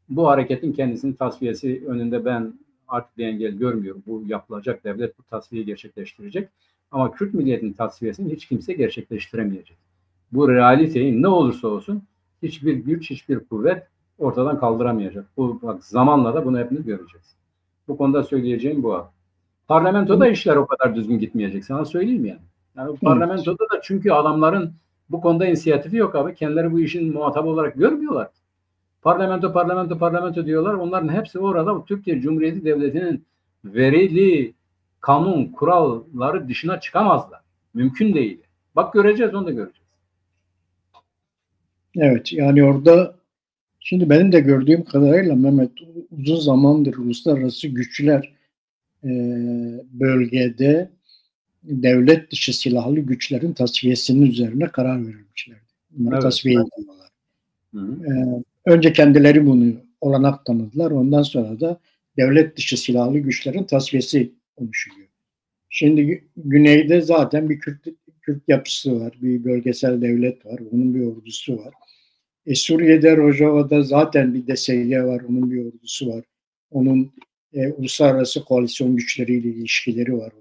bu hareketin kendisinin tasfiyesi önünde ben artık bir engel görmüyorum. Bu yapılacak, devlet bu tasfiyeyi gerçekleştirecek. Ama Kürt milliyetinin tasfiyesini hiç kimse gerçekleştiremeyecek. Bu realiteyi ne olursa olsun hiçbir güç, hiçbir kuvvet ortadan kaldıramayacak. Bu bak, zamanla da bunu hepimiz göreceğiz. Bu konuda söyleyeceğim bu. Parlamentoda işler o kadar düzgün gitmeyecek. Sana söyleyeyim yani. Yani parlamentoda da çünkü adamların bu konuda inisiyatifi yok abi. Kendileri bu işin muhatabı olarak görmüyorlar. Parlamento diyorlar. Onların hepsi orada Türkiye Cumhuriyeti Devleti'nin verili kanun, kuralları dışına çıkamazlar. Mümkün değil. Bak göreceğiz, onu da göreceğiz. Evet, yani orada şimdi benim de gördüğüm kadarıyla Mehmet uzun zamandır uluslararası güçler bölgede devlet dışı silahlı güçlerin tasfiyesinin üzerine karar verilmişlerdi. Bunları evet, tasfiye ediyorlar. Önce kendileri bunu olanak tanıdılar. Ondan sonra da devlet dışı silahlı güçlerin tasfiyesi konuşuluyor. Şimdi güneyde zaten bir Kürt yapısı var. Bir bölgesel devlet var. Onun bir ordusu var. Suriye'de Rojava'da zaten bir DSG var. Onun bir ordusu var. Onun uluslararası koalisyon güçleriyle ilişkileri var.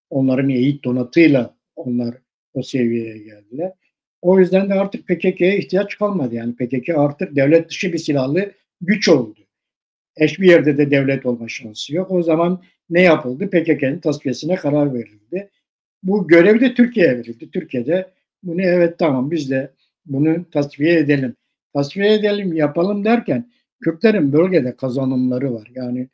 Onların eğit donatıyla onlar o seviyeye geldiler. O yüzden de artık PKK'ya ihtiyaç kalmadı. Yani PKK artık devlet dışı bir silahlı güç oldu. Hiçbir yerde de devlet olma şansı yok. O zaman ne yapıldı? PKK'nın tasfiyesine karar verildi. Bu görev de Türkiye'ye verildi. Türkiye'de bunu evet tamam biz de bunu tasfiye edelim. Tasfiye edelim, yapalım derken Kürtlerin bölgede kazanımları var. Yani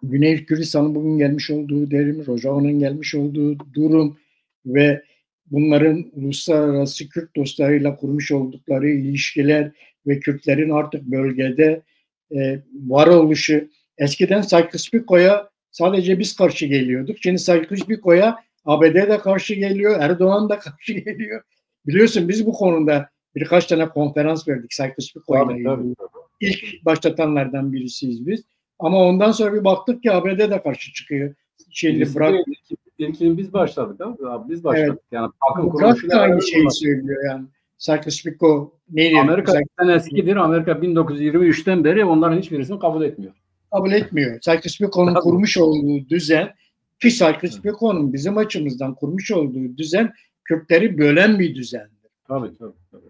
Güney Kürdistan'ın bugün gelmiş olduğu derim, Rojava'nın gelmiş olduğu durum ve bunların uluslararası Kürt dostlarıyla kurmuş oldukları ilişkiler ve Kürtlerin artık bölgede varoluşu. Eskiden Sykes-Picot'a sadece biz karşı geliyorduk. Şimdi Sykes-Picot'a ABD de karşı geliyor, Erdoğan da karşı geliyor. Biliyorsun biz bu konuda birkaç tane konferans verdik Sykes-Picot'la ilgili. İlk başlatanlardan birisiyiz biz. Ama ondan sonra bir baktık ki ABD de karşı çıkıyor. İlkini biz başladık abi. Biz başladık. Evet. Yani Bırak da aynı şeyi söylüyor yani. Sykes-Picot neydi? Amerika eskidir. Amerika 1923'ten beri onların hiçbirisini kabul etmiyor. Kabul etmiyor. Sykes-Picot'un kurmuş olduğu düzen ki Sykes-Picot'un bizim açımızdan kurmuş olduğu düzen Kürtleri bölen bir düzendir. Tabii.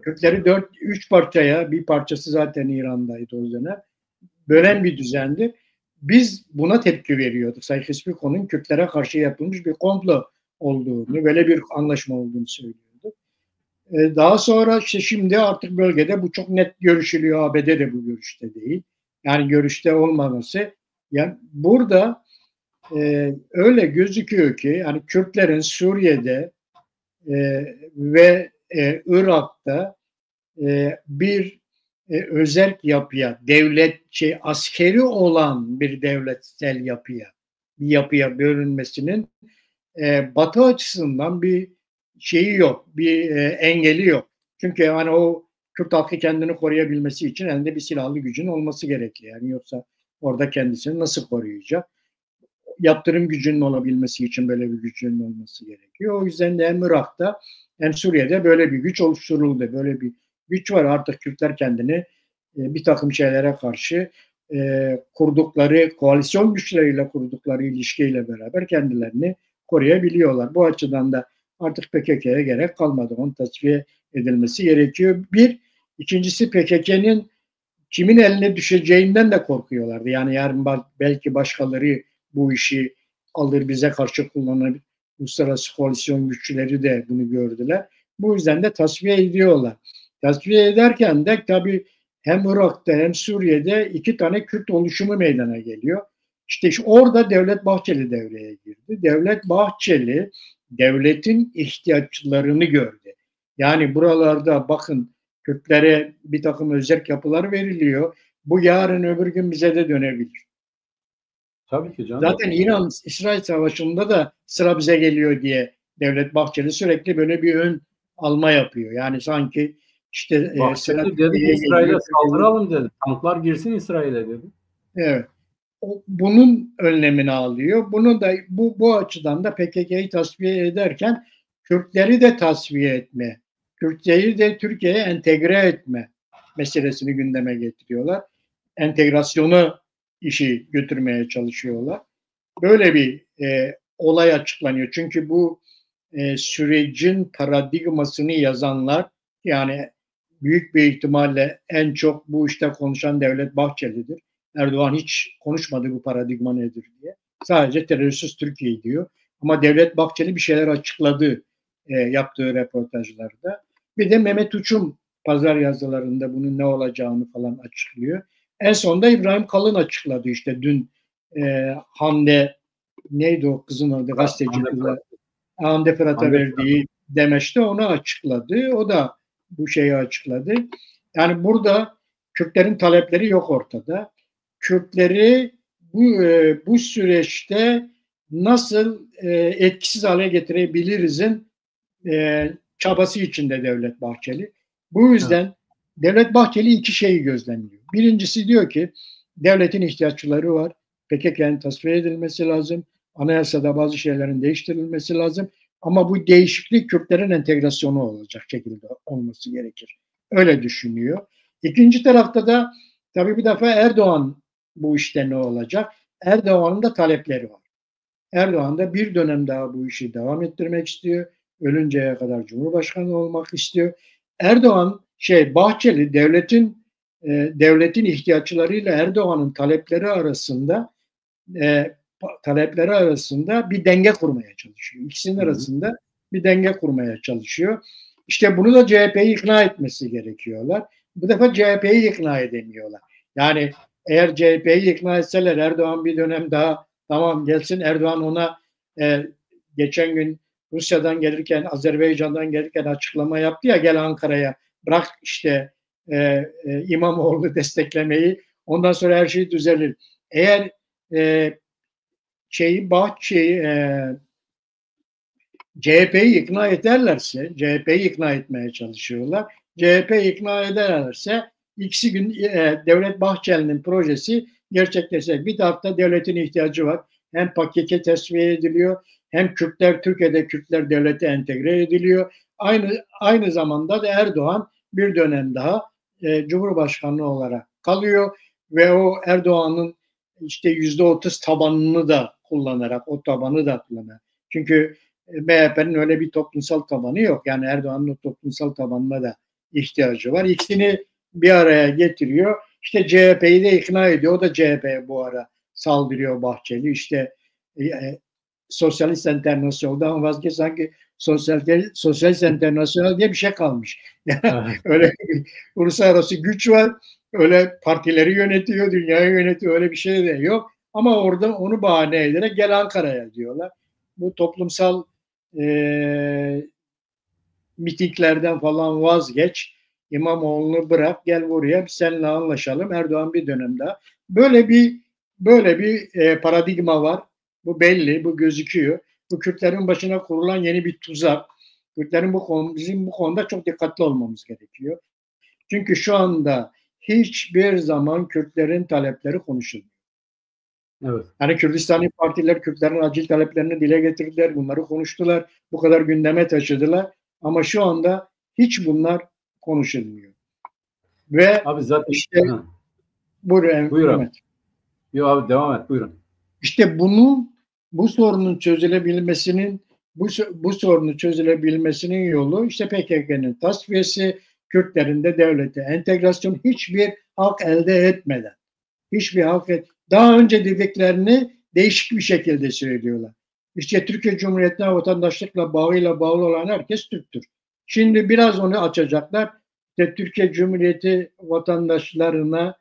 Kürtleri 3 parçaya, bir parçası zaten İran'daydı o dönem. Bölen bir düzendi. Biz buna tepki veriyorduk. Sykes-Picot'un Kürtlere karşı yapılmış bir komplo olduğunu, böyle bir anlaşma olduğunu söylüyorduk. Daha sonra işte şimdi artık bölgede bu çok net görüşülüyor. ABD de bu görüşte değil. Yani görüşte olmaması. Yani burada öyle gözüküyor ki yani Kürtlerin Suriye'de ve Irak'ta bir özerk yapıya, askeri olan bir devletsel yapıya bölünmesinin Batı açısından bir şeyi yok, bir engeli yok. Çünkü hani o Kürt halkı kendini koruyabilmesi için elinde bir silahlı gücün olması gerekiyor. Yani yoksa orada kendisini nasıl koruyacak? Yaptırım gücünün olabilmesi için böyle bir gücün olması gerekiyor. O yüzden de hem Irak'ta hem Suriye'de böyle bir güç oluşturuldu. Böyle bir güç var. Artık Kürtler kendini bir takım şeylere karşı kurdukları, koalisyon güçleriyle kurdukları ilişkiyle beraber kendilerini koruyabiliyorlar. Bu açıdan da artık PKK'ya gerek kalmadı. Onun tasfiye edilmesi gerekiyor. İkincisi PKK'nın kimin eline düşeceğinden de korkuyorlardı. Yani yarın belki başkaları bu işi alır bize karşı kullanabilir. Uluslararası koalisyon güçleri de bunu gördüler. Bu yüzden de tasfiye ediyorlar. Tasfiye ederken de tabii hem Irak'ta hem Suriye'de 2 tane Kürt oluşumu meydana geliyor. İşte orada Devlet Bahçeli devreye girdi. Devlet Bahçeli devletin ihtiyaçlarını gördü. Yani buralarda bakın Kürtlere bir takım özerk yapılar veriliyor. Bu yarın öbür gün bize de dönebilir. Tabii ki canım. Zaten İran-İsrail savaşında da sıra bize geliyor diye Devlet Bahçeli sürekli böyle bir ön alma yapıyor. Yani sanki işte Bahçeli dedi İsrail'e saldıralım dedi. Tanklar girsin İsrail'e dedi. Evet. Bunun önlemini alıyor. Bunu da bu açıdan da PKK'yı tasfiye ederken Kürtleri de tasfiye etme, Kürtleri de Türkiye'ye entegre etme meselesini gündeme getiriyorlar. Entegrasyonu işi götürmeye çalışıyorlar. Böyle bir olay açıklanıyor. Çünkü bu sürecin paradigmasını yazanlar yani büyük bir ihtimalle en çok bu işte konuşan Devlet Bahçeli'dir. Erdoğan hiç konuşmadı bu paradigma nedir diye. Sadece terörsüz Türkiye diyor. Ama Devlet Bahçeli bir şeyler açıkladı yaptığı röportajlarda. Bir de Mehmet Uçum pazar yazılarında bunun ne olacağını falan açıklıyor. En sonunda İbrahim Kalın açıkladı işte dün Hande neydi o kızın adı gazeteci kızlar Hande Fırat'a verdiği demeçte onu açıkladı. O da bu şeyi açıkladı. Yani burada Kürtlerin talepleri yok ortada. Kürtleri bu süreçte nasıl etkisiz hale getirebilirizin çabası içinde Devlet Bahçeli. Bu yüzden Devlet Bahçeli 2 şeyi gözlemliyor. Birincisi diyor ki devletin ihtiyaçları var. PKK'nın tasfiye edilmesi lazım. Anayasada bazı şeylerin değiştirilmesi lazım. Ama bu değişiklik Kürtlerin entegrasyonu olacak şekilde olması gerekir. Öyle düşünüyor. İkinci tarafta da tabii bir defa Erdoğan bu işte ne olacak? Erdoğan'ın da talepleri var. Erdoğan da bir dönem daha bu işi devam ettirmek istiyor. Ölünceye kadar Cumhurbaşkanı olmak istiyor. Erdoğan Bahçeli devletin ihtiyaçlarıyla Erdoğan'ın talepleri arasında bir denge kurmaya çalışıyor. İkisinin arasında bir denge kurmaya çalışıyor. İşte bunu da CHP'yi ikna etmesi gerekiyorlar. Bu defa CHP'yi ikna edemiyorlar. Yani eğer CHP'yi ikna etseler Erdoğan bir dönem daha tamam gelsin, Erdoğan ona geçen gün Rusya'dan gelirken, Azerbaycan'dan gelirken açıklama yaptı ya, gel Ankara'ya bırak işte İmamoğlu desteklemeyi, ondan sonra her şey düzelir. Eğer CHP'yi ikna ederlerse, CHP'yi ikna etmeye çalışıyorlar. CHP'yi ikna ederlerse ikisi gün Devlet Bahçeli'nin projesi gerçekleşecek. Bir tarafta devletin ihtiyacı var. Hem PKK tesviye ediliyor, hem Türkiye'de Kürtler devlete entegre ediliyor. Aynı zamanda da Erdoğan bir dönem daha Cumhurbaşkanı olarak kalıyor ve o Erdoğan'ın işte %30 tabanını da kullanarak, o tabanı da kullanarak. Çünkü MHP'nin öyle bir toplumsal tabanı yok. Yani Erdoğan'ın o toplumsal tabanına da ihtiyacı var. İkisini bir araya getiriyor. İşte CHP'yi de ikna ediyor. O da CHP'ye bu ara saldırıyor Bahçeli. İşte Sosyalist Enternasyon'dan vazgeç, sanki Sosyalist Enternasyonel diye bir şey kalmış. Yani öyle bir uluslararası güç var. Öyle partileri yönetiyor, dünyayı yönetiyor. Öyle bir şey de yok. Ama orada onu bahane ederek gel Ankara'ya diyorlar. Bu toplumsal mitinglerden falan vazgeç. İmamoğlu'nu bırak, gel buraya, seninle anlaşalım. Erdoğan bir dönem daha. Böyle bir paradigma var. Bu belli, bu gözüküyor. Bu Kürtlerin başına kurulan yeni bir tuzak. Kürtlerin bizim bu konuda çok dikkatli olmamız gerekiyor. Çünkü şu anda hiçbir zaman Kürtlerin talepleri konuşulmuyor. Evet. Hani Kürdistani partiler Kürtlerin acil taleplerini dile getirdiler, bunları konuştular, bu kadar gündeme taşıdılar. Ama şu anda hiç bunlar konuşulmuyor. Ve abi zaten işte buyur abi. Yok abi, devam et, buyurun. İşte bu sorunun çözülebilmesinin yolu işte PKK'nın tasfiyesi, Kürtlerin de devlete entegrasyon, hiçbir hak elde etmeden. Daha önce dediklerini değişik bir şekilde söylüyorlar. İşte Türkiye Cumhuriyeti'ne vatandaşlıkla bağlı olan herkes Türktür. Şimdi biraz onu açacaklar. İşte Türkiye Cumhuriyeti vatandaşlarına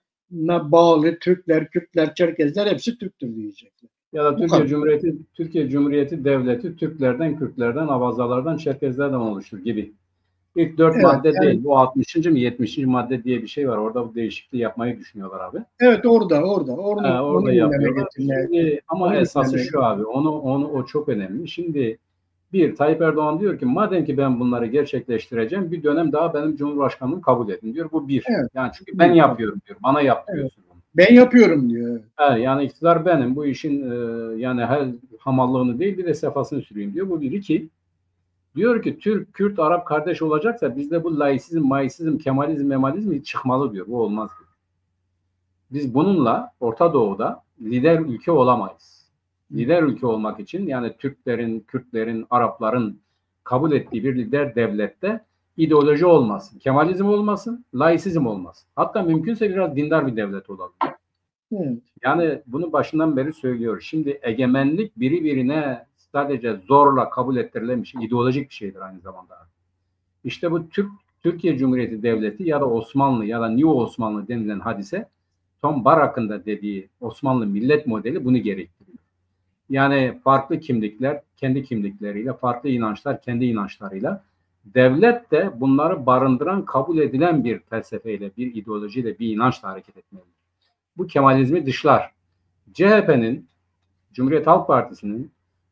bağlı Türkler, Kürtler, Çerkezler hepsi Türktür diyecekler. Ya da Türkiye Cumhuriyeti devleti Türklerden, Kürtlerden, Abazalardan, Çerkezlerden oluşur gibi. İlk 4 madde yani, değil. Bu 60. mı 70. madde diye bir şey var. Orada bu değişikliği yapmayı düşünüyorlar abi. Evet, orada yapıyorlar. Şimdi, ama esası şu abi. O çok önemli. Şimdi Tayyip Erdoğan diyor ki madem ki ben bunları gerçekleştireceğim, bir dönem daha benim Cumhurbaşkanlığımı kabul edin diyor. Bu bir. Evet. Yani çünkü ben yapıyorum diyor. Bana yaptırıyorsun. Evet. Ben yapıyorum diyor. Evet, yani iktidar benim. Bu işin yani her hamallığını değil bir de sefasını süreyim diyor. Bu bir. İki. Diyor ki Türk, Kürt, Arap kardeş olacaksa bizde bu laisizm, maisizm, kemalizm, memalizm çıkmalı diyor. Bu olmaz diyor. Biz bununla Orta Doğu'da lider ülke olamayız. Lider ülke olmak için yani Türklerin, Kürtlerin, Arapların kabul ettiği bir lider devlette ideoloji olmasın, kemalizm olmasın, laisizm olmasın. Hatta mümkünse biraz dindar bir devlet olalım. Yani bunu başından beri söylüyor. Şimdi egemenlik birine sadece zorla kabul ettirilen bir şey, ideolojik bir şeydir aynı zamanda. İşte bu Türkiye Cumhuriyeti Devleti ya da Osmanlı ya da New Osmanlı denilen hadise Tom Barak'ın da dediği Osmanlı millet modeli bunu gerektiriyor. Yani farklı kimlikler kendi kimlikleriyle, farklı inançlar kendi inançlarıyla, devlet de bunları barındıran, kabul edilen bir felsefeyle, bir ideolojiyle, bir inançla hareket etmelidir. Bu Kemalizmi dışlar. CHP'nin, Cumhuriyet Halk Partisi'nin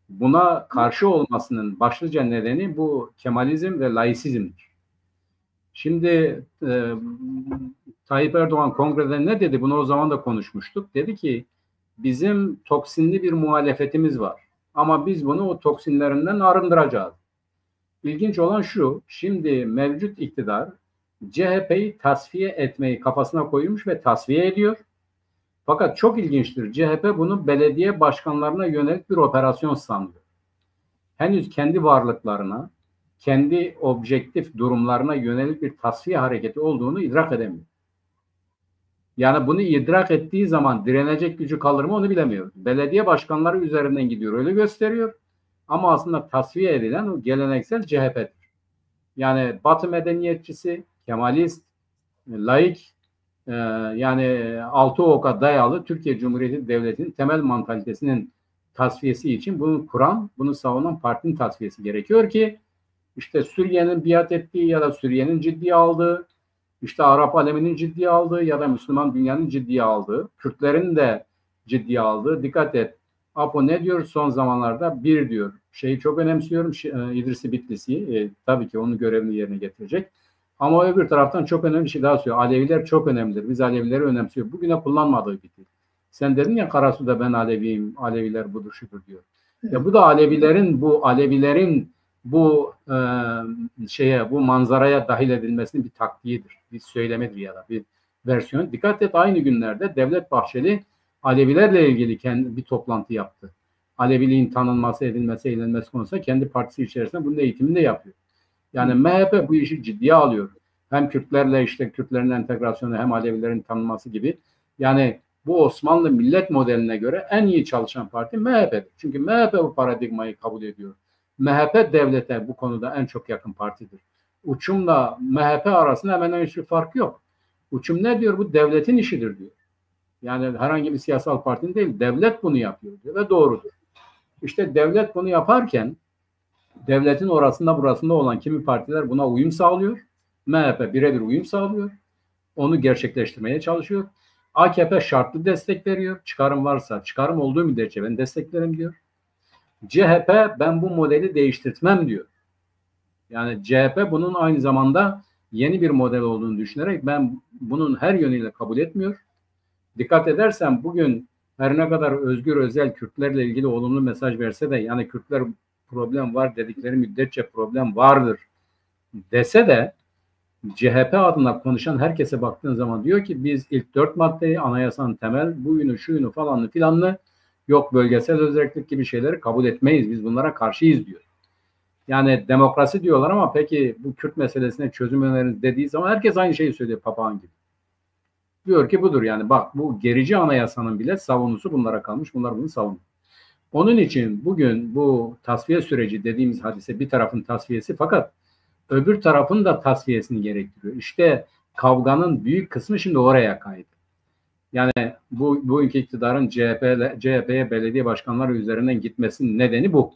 buna karşı olmasının başlıca nedeni bu Kemalizm ve laisizmdir. Şimdi Tayyip Erdoğan kongrede ne dedi? Bunu o zaman da konuşmuştuk. Dedi ki bizim toksinli bir muhalefetimiz var. Ama biz bunu o toksinlerinden arındıracağız. İlginç olan şu, şimdi mevcut iktidar CHP'yi tasfiye etmeyi kafasına koymuş ve tasfiye ediyor. Fakat çok ilginçtir. CHP bunu belediye başkanlarına yönelik bir operasyon sandı. Henüz kendi varlıklarına, kendi objektif durumlarına yönelik bir tasfiye hareketi olduğunu idrak edemiyor. Yani bunu idrak ettiği zaman direnecek gücü kalır mı onu bilemiyoruz. Belediye başkanları üzerinden gidiyor, öyle gösteriyor. Ama aslında tasfiye edilen o geleneksel CHP'dir. Yani Batı medeniyetçisi, Kemalist, laik, yani altı oka dayalı Türkiye Cumhuriyeti Devleti'nin temel mantalitesinin tasfiyesi için bunu kuran, bunu savunan partinin tasfiyesi gerekiyor ki işte Suriye'nin biat ettiği ya da Suriye'nin ciddiye aldığı, işte Arap aleminin ciddiye aldığı ya da Müslüman dünyanın ciddiye aldığı, Kürtlerin de ciddiye aldığı, dikkat et. Apo ne diyor son zamanlarda? Bir diyor. Şeyi çok önemsiyorum, İdris-i Bitlisi. Tabii ki onun görevini yerine getirecek. Ama öbür taraftan çok önemli bir şey daha söylüyor. Aleviler çok önemlidir. Biz Alevileri önemsiyor. Bugüne kullanmadığı bir dil. Sen dedin ya Karasu'da ben Aleviyim, Aleviler budur şudur diyor. Ya bu da Alevilerin bu bu manzaraya dahil edilmesinin bir taktiğidir. Bir söylemedir ya da bir versiyon. Dikkat et, aynı günlerde Devlet Bahçeli Alevilerle ilgili bir toplantı yaptı. Aleviliğin tanınması, edilmesi, eğlenmesi konusunda kendi partisi içerisinde bunun eğitimini de yapıyor. Yani MHP bu işi ciddiye alıyor. Hem Kürtlerle işte Kürtlerin entegrasyonu hem Alevilerin tanınması gibi. Yani bu Osmanlı millet modeline göre en iyi çalışan parti MHP'dir. Çünkü MHP bu paradigmayı kabul ediyor. MHP devlete bu konuda en çok yakın partidir. Uçumla MHP arasında hemen hemen hiçbir fark yok. Uçum ne diyor? Bu devletin işidir diyor. Yani herhangi bir siyasal partinin değil, devlet bunu yapıyor diyor ve doğrudur. İşte devlet bunu yaparken devletin orasında burasında olan kimi partiler buna uyum sağlıyor. MHP birebir uyum sağlıyor. Onu gerçekleştirmeye çalışıyor. AKP şartlı destek veriyor. Çıkarım varsa, çıkarım olduğu müddetçe ben desteklerim diyor. CHP ben bu modeli değiştirtmem diyor. Yani CHP bunun aynı zamanda yeni bir model olduğunu düşünerek ben bunun her yönüyle kabul etmiyor. Dikkat edersen bugün her ne kadar Özgür Özel Kürtlerle ilgili olumlu mesaj verse de yani Kürtler problem var dedikleri müddetçe problem vardır dese de CHP adına konuşan herkese baktığın zaman diyor ki biz ilk 4 maddeyi anayasanın temel buyunu şuyunu falanlı filanlı yok bölgesel özellik gibi şeyleri kabul etmeyiz. Biz bunlara karşıyız diyor. Yani demokrasi diyorlar ama peki bu Kürt meselesine çözüm öneriniz dediği zaman herkes aynı şeyi söylüyor papağan gibi. Diyor ki budur yani bak bu gerici anayasanın bile savunusu bunlara kalmış. Bunlar bunu savunuyor. Onun için bugün bu tasfiye süreci dediğimiz hadise bir tarafın tasfiyesi fakat öbür tarafın da tasfiyesini gerektiriyor. İşte kavganın büyük kısmı şimdi oraya kaydı. Yani bu iktidarın CHP'ye belediye başkanları üzerinden gitmesinin nedeni bu.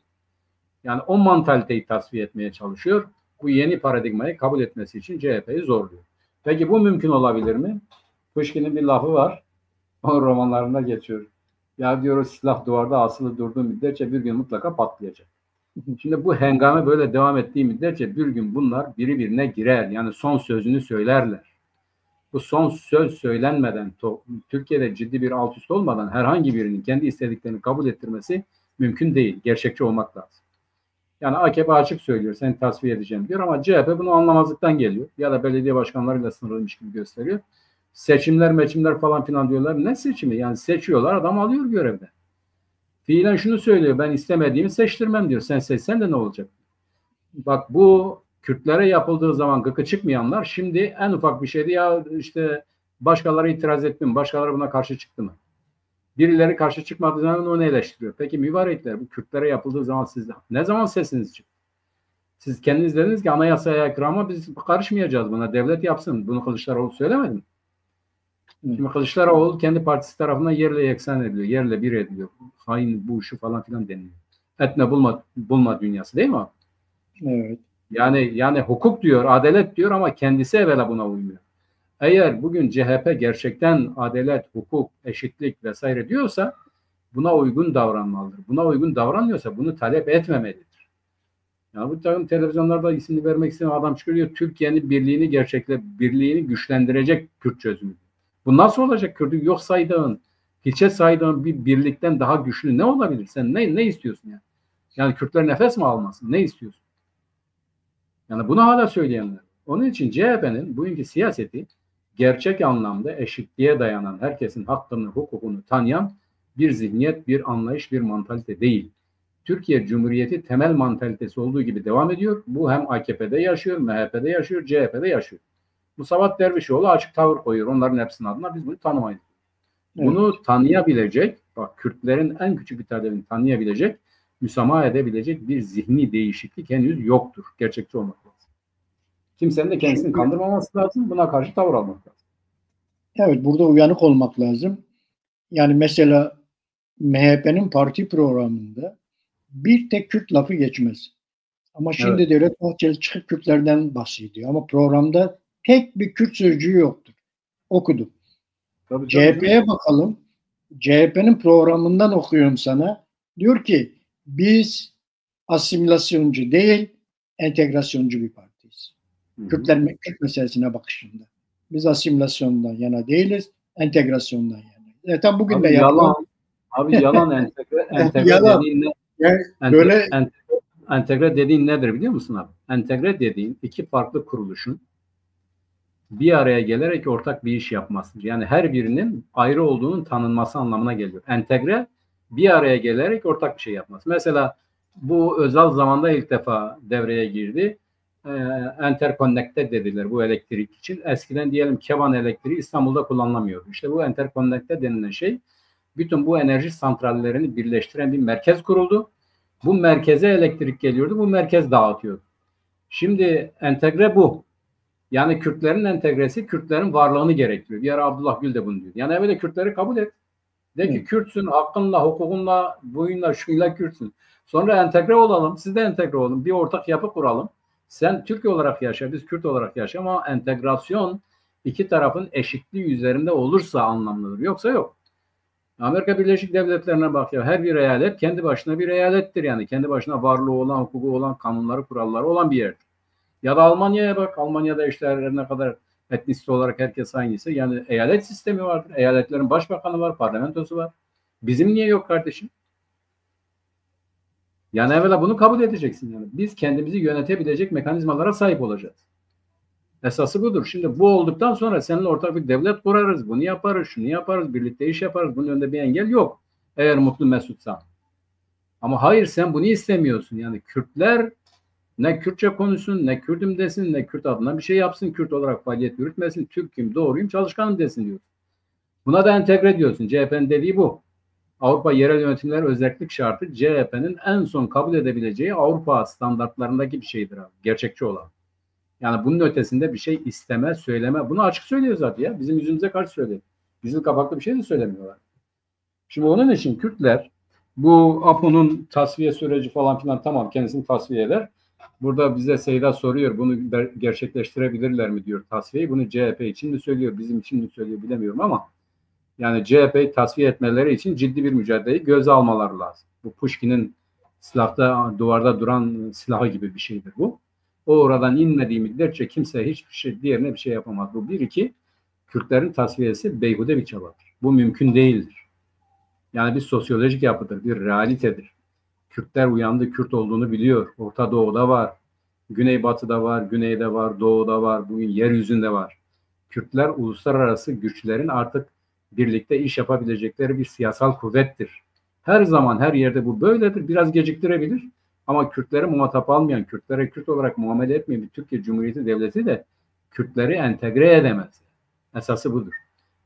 Yani o mantaliteyi tasfiye etmeye çalışıyor. Bu yeni paradigmayı kabul etmesi için CHP'yi zorluyor. Peki bu mümkün olabilir mi? Pushkin'in bir lafı var. O romanlarında geçiyor. Ya diyor o silah duvarda asılı durduğu müddetçe bir gün mutlaka patlayacak. Şimdi bu hengame böyle devam ettiği müddetçe bir gün bunlar birbirine girer. Yani son sözünü söylerler. Bu son söz söylenmeden, Türkiye'de ciddi bir alt üst olmadan herhangi birinin kendi istediklerini kabul ettirmesi mümkün değil. Gerçekçi olmak lazım. Yani AKP açık söylüyor, seni tasfiye edeceğim diyor ama CHP bunu anlamazlıktan geliyor. Ya da belediye başkanlarıyla sınırlıymış gibi gösteriyor. Seçimler falan filan diyorlar. Ne seçimi? Yani seçiyorlar, adam alıyor görevde. Fiilen şunu söylüyor, ben istemediğimi seçtirmem diyor. Sen seçsen de ne olacak? Bak bu Kürtlere yapıldığı zaman gıkı çıkmayanlar şimdi en ufak bir şeydi ya işte başkaları itiraz etti mi? Başkaları buna karşı çıktı mı? Birileri karşı çıkmadığı zaman onu eleştiriyor. Peki mübarekler bu Kürtlere yapıldığı zaman siz ne zaman sesiniz çıktı? Siz kendiniz dediniz ki anayasaya aykırı ama biz karışmayacağız buna. Devlet yapsın. Bunu Kılıçdaroğlu söylemedi mi? Şimdi Kılıçdaroğlu kendi partisi tarafından yerle yeksan ediliyor. Yerle bir ediliyor. Hain bu şu falan filan deniliyor. Etme bulma dünyası değil mi abi? Evet. Yani hukuk diyor, adalet diyor ama kendisi evvela buna uymuyor. Eğer bugün CHP gerçekten adalet, hukuk, eşitlik vesaire diyorsa buna uygun davranmalıdır. Buna uygun davranmıyorsa bunu talep etmemelidir. Yani bu takım televizyonlarda isimli vermek isteyen adam çıkıyor. Türkiye'nin birliğini güçlendirecek Kürt çözümü. Bu nasıl olacak? Kürt'ü yok saydığın, hiçe saydığın bir birlikten daha güçlü ne olabilir? Sen ne istiyorsun yani? Yani Kürtler nefes mi almasın? Ne istiyorsun? Yani bunu hala söyleyenler. Onun için CHP'nin bugünkü siyaseti gerçek anlamda eşitliğe dayanan, herkesin hakkını, hukukunu tanıyan bir zihniyet, bir anlayış, bir mantalite değil. Türkiye Cumhuriyeti temel mantalitesi olduğu gibi devam ediyor. Bu hem AKP'de yaşıyor, MHP'de yaşıyor, CHP'de yaşıyor. Musavat Dervişoğlu açık tavır koyuyor. Onların hepsinin adına biz bunu tanımayız. Evet. Bunu tanıyabilecek, bak Kürtlerin en küçük bir talebini tanıyabilecek, müsamaha edebilecek bir zihni değişiklik henüz yoktur. Gerçekçi olmak lazım. Kimsenin de kendisini kandırmaması lazım. Buna karşı tavır almak lazım. Evet, burada uyanık olmak lazım. Yani mesela MHP'nin parti programında bir tek Kürt lafı geçmez. Ama şimdi Evet. Devlet Bahçeli çıkıp Kürtlerden bahsediyor. Ama programda tek bir Kürt sözcüğü yoktur. Okudum. Tabii, CHP'ye bakalım. CHP'nin programından okuyorum sana. Diyor ki biz asimilasyoncu değil, entegrasyoncu bir partiyiz. Kürtler Kürt meselesine bakışında. Biz asimilasyondan yana değiliz, entegrasyondan yana. Tam bugün de yalan. Abi yalan entegre yalan. dediğin ne? Yani böyle Entegre dediğin nedir biliyor musun abi? Entegre dediğin iki farklı kuruluşun bir araya gelerek ortak bir iş yapmasıdır. Yani her birinin ayrı olduğunun tanınması anlamına geliyor. Entegre bir araya gelerek ortak bir şey yapması. Mesela bu özel zamanda ilk defa devreye girdi. Interconnected dediler bu elektrik için. Eskiden diyelim Keban elektriği İstanbul'da kullanılamıyordu. İşte bu interconnected denilen şey bütün bu enerji santrallerini birleştiren bir merkez kuruldu. Bu merkeze elektrik geliyordu. Bu merkez dağıtıyordu. Şimdi entegre bu. Yani Kürtlerin entegresi Kürtlerin varlığını gerektiriyor. Bir ara Abdullah Gül de bunu diyor. Yani evvela Kürtleri kabul et. De ki Kürtsün, hakkınla, hukukunla, buyunla, şuyla Kürtsün. Sonra entegre olalım. Siz de entegre olun. Bir ortak yapı kuralım. Sen Türk olarak yaşa, biz Kürt olarak yaşa ama entegrasyon iki tarafın eşitliği üzerinde olursa anlamlıdır. Yoksa yok. Amerika Birleşik Devletleri'ne bak ya. Her bir eyalet kendi başına bir eyalettir yani. Kendi başına varlığı olan, hukuku olan, kanunları, kuralları olan bir yerdir. Ya da Almanya'ya bak. Almanya'da işte her ne kadar etnisite olarak herkes aynıysa yani eyalet sistemi vardır. Eyaletlerin başbakanı var, parlamentosu var. Bizim niye yok kardeşim? Yani evvela bunu kabul edeceksin yani. Biz kendimizi yönetebilecek mekanizmalara sahip olacağız. Esası budur. Şimdi bu olduktan sonra seninle ortak bir devlet kurarız. Bunu yaparız, şunu yaparız, birlikte iş yaparız. Bunun önünde bir engel yok. Eğer mutlu mesutsan. Ama hayır sen bunu istemiyorsun. Yani Kürtler ne Kürtçe konuşsun, ne Kürt'üm desin, ne Kürt adına bir şey yapsın, Kürt olarak faaliyet yürütmesin, Türk'üm, doğruyum, çalışkanım desin diyor. Buna da entegre diyorsun. CHP'nin dediği bu. Avrupa yerel yönetimler özellik şartı CHP'nin en son kabul edebileceği Avrupa standartlarındaki bir şeydir abi. Gerçekçi olan. Yani bunun ötesinde bir şey isteme, söyleme. Bunu açık söylüyor zaten ya. Bizim yüzümüze karşı söylüyor. Bizim kapaklı bir şey de söylemiyorlar. Şimdi onun için Kürtler bu APO'nun tasfiye süreci falan filan tamam kendisini tasfiye eder. Burada bize Seyda soruyor bunu gerçekleştirebilirler mi diyor tasfiyeyi. Bunu CHP için mi söylüyor, bizim için mi söylüyor bilemiyorum ama yani CHP'yi tasfiye etmeleri için ciddi bir mücadeleyi göze almaları lazım. Bu Pushkin'in silahta duvarda duran silahı gibi bir şeydir bu. O oradan inmediği müddetçe kimse hiçbir şey diğerine bir şey yapamaz. Bu bir iki Kürtlerin tasfiyesi beyhude bir çabadır. Bu mümkün değildir. Yani bir sosyolojik yapıdır, bir realitedir. Kürtler uyandı, Kürt olduğunu biliyor. Orta Doğu'da var, Güneybatı'da var, Güney'de var, Doğu'da var, bugün yeryüzünde var. Kürtler uluslararası güçlerin artık birlikte iş yapabilecekleri bir siyasal kuvvettir. Her zaman her yerde bu böyledir. Biraz geciktirebilir ama Kürtlere muhatap almayan, Kürtlere Kürt olarak muamele etmeyen bir Türkiye Cumhuriyeti Devleti de Kürtleri entegre edemez. Esası budur.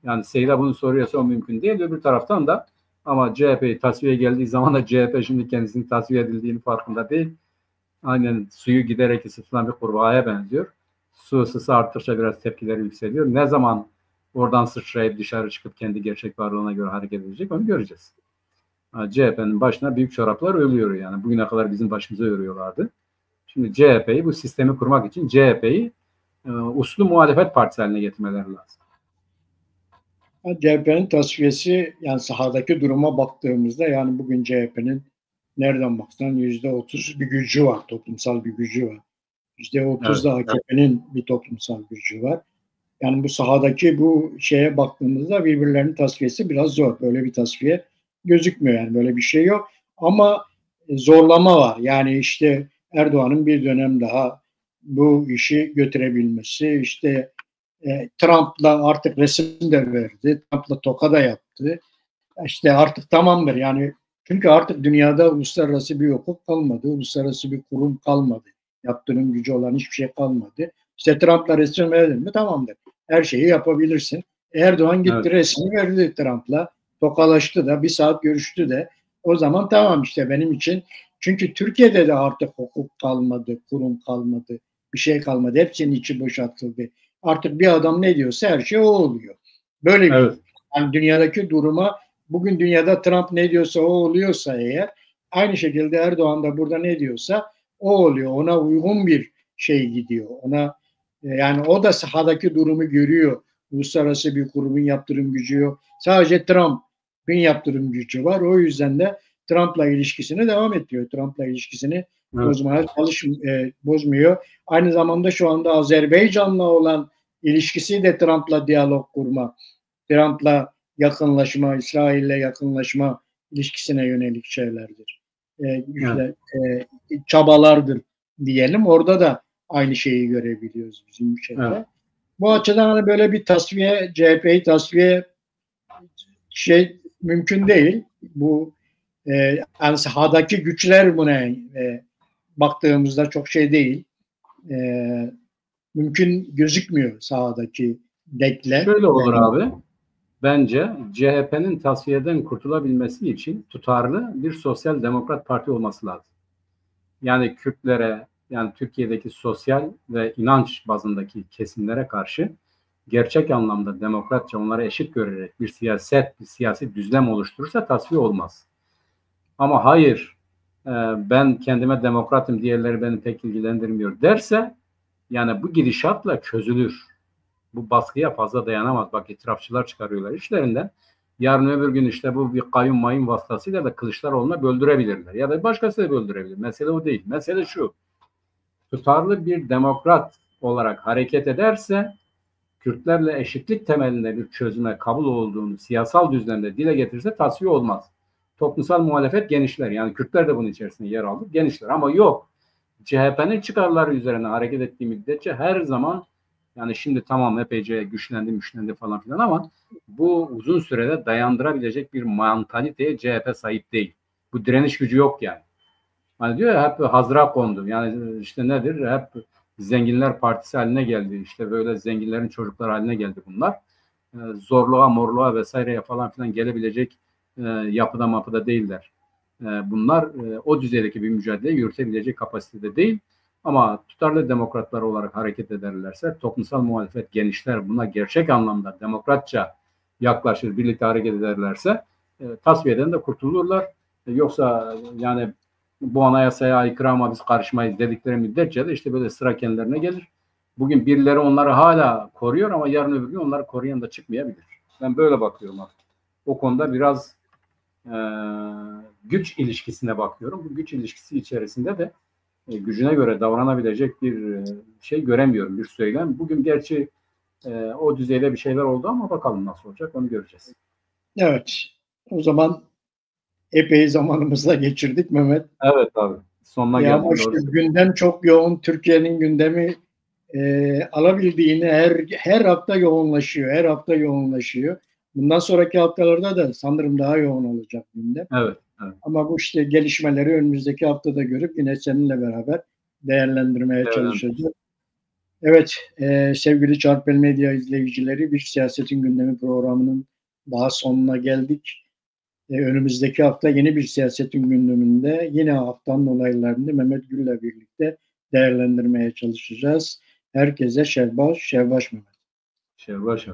Yani Seyda bunu soruyorsa o mümkün değil. Öbür taraftan da ama CHP'yi tasfiye geldiği zaman da CHP şimdi kendisinin tasfiye edildiğini farkında değil. Aynen suyu giderek ısıtılan bir kurbağaya benziyor. Su ısısı arttıkça biraz tepkileri yükseliyor. Ne zaman oradan sıçrayıp dışarı çıkıp kendi gerçek varlığına göre hareket edecek onu göreceğiz. CHP'nin başına büyük çoraplar örülüyor yani. Bugüne kadar bizim başımıza örüyorlardı. Şimdi CHP'yi bu sistemi kurmak için CHP'yi uslu muhalefet partisi haline getirmeleri lazım. CHP'nin tasfiyesi yani sahadaki duruma baktığımızda yani bugün CHP'nin nereden baksan %30 bir gücü var, toplumsal bir gücü var. %30 da AKP'nin bir toplumsal gücü var. Yani bu sahadaki bu şeye baktığımızda birbirlerinin tasfiyesi biraz zor. Böyle bir tasfiye gözükmüyor yani böyle bir şey yok. Ama zorlama var. Yani işte Erdoğan'ın bir dönem daha bu işi götürebilmesi, işte Trump'la artık resim de verdi. Trump'la toka da yaptı. İşte artık tamamdır yani çünkü artık dünyada uluslararası bir hukuk kalmadı. Uluslararası bir kurum kalmadı. Yaptırım gücü olan hiçbir şey kalmadı. İşte Trump'la resim verdin mi tamamdır. Her şeyi yapabilirsin. Erdoğan gitti resmi verdi Trump'la. Tokalaştı da bir saat görüştü de. O zaman tamam işte benim için. Çünkü Türkiye'de de artık hukuk kalmadı, kurum kalmadı. bir şey kalmadı. Hepsinin içi boşaltıldı. Artık bir adam ne diyorsa her şey o oluyor. Böyle bir yani dünyadaki duruma bugün dünyada Trump ne diyorsa o oluyorsa eğer aynı şekilde Erdoğan da burada ne diyorsa o oluyor. Ona uygun bir şey gidiyor. Ona yani o da sahadaki durumu görüyor. Uluslararası bir kurumun yaptırım gücü yok. Sadece Trump'ın yaptırım gücü var. O yüzden de Trump'la ilişkisini devam ediyor. Trump'la ilişkisini bozmuyor. Aynı zamanda şu anda Azerbaycan'la olan ilişkisi de Trump'la diyalog kurma, Trump'la yakınlaşma, İsrail'le yakınlaşma ilişkisine yönelik şeylerdir. Çabalardır diyelim. Orada da aynı şeyi görebiliyoruz bizim şeyde. Evet. Bu açıdan hani böyle bir tasfiye, CHP'yi tasfiye mümkün değil. Bu yani sahadaki güçler buna baktığımızda çok şey değil. Mümkün gözükmüyor sahadaki denklem. Şöyle olur abi. Bence CHP'nin tasfiyeden kurtulabilmesi için tutarlı bir sosyal demokrat parti olması lazım. Yani Kürtlere, yani Türkiye'deki sosyal ve inanç bazındaki kesimlere karşı gerçek anlamda demokratça onlara eşit görerek bir siyasi düzlem oluşturursa tasfiye olmaz. Ama hayır, ben kendime demokratım, diğerleri beni pek ilgilendirmiyor derse, yani bu gidişatla çözülür. Bu baskıya fazla dayanamaz. Bak itirafçılar çıkarıyorlar işlerinden. Yarın öbür gün işte bu bir kayyum mayın vasıtasıyla da Kılıçdaroğlu'na böldürebilirler. Ya da başkası da böldürebilir. Mesele o değil. Mesele şu. Tutarlı bir demokrat olarak hareket ederse Kürtlerle eşitlik temelinde bir çözüme kabul olduğunu siyasal düzlemde dile getirirse tasfiye olmaz. Toplumsal muhalefet genişler. Yani Kürtler de bunun içerisinde yer aldı. Genişler. Ama yok. CHP'nin çıkarları üzerine hareket ettiği müddetçe her zaman yani şimdi tamam epeyce güçlendi falan filan ama bu uzun sürede dayandırabilecek bir mantaliteye CHP sahip değil. Bu direniş gücü yok yani. Hani diyor ya hep hazıra kondu. Yani işte nedir? Hep zenginler partisi haline geldi. İşte böyle zenginlerin çocukları haline geldi bunlar. Zorluğa, morluğa vesaireye falan filan gelebilecek yapıda mapıda değiller. Bunlar o düzeydeki bir mücadele yürütebilecek kapasitede değil. Ama tutarlı demokratlar olarak hareket ederlerse toplumsal muhalefet genişler. Buna gerçek anlamda demokratça yaklaşır, birlikte hareket ederlerse tasfiyeden de kurtulurlar. Yoksa yani bu anayasaya aykırı ama biz karışmayız dedikleri müddetçe de işte böyle sıra kendilerine gelir. Bugün birileri onları hala koruyor ama yarın öbür gün onları koruyan da çıkmayabilir. Ben böyle bakıyorum artık. O konuda biraz güç ilişkisine bakıyorum. Bu güç ilişkisi içerisinde de gücüne göre davranabilecek bir şey göremiyorum, bir söylem. Bugün gerçi o düzeyde bir şeyler oldu ama bakalım nasıl olacak onu göreceğiz. Evet. O zaman epey zamanımızla geçirdik Mehmet. Evet abi. Sonuna geldik. Ama işte gündem çok yoğun. Türkiye'nin gündemi alabildiğini her hafta yoğunlaşıyor. Her hafta yoğunlaşıyor. Bundan sonraki haftalarda da sanırım daha yoğun olacak gündem. Evet. Ama bu işte gelişmeleri önümüzdeki haftada görüp yine seninle beraber değerlendirmeye çalışacağız. Evet, sevgili Çarpel Medya izleyicileri, bir Siyasetin Gündemi programının daha sonuna geldik. Önümüzdeki hafta yeni bir Siyasetin Gündeminde yine haftanın olaylarını Mehmet Gül'le birlikte değerlendirmeye çalışacağız. Herkese şevbaş Mehmet. Şevbaş.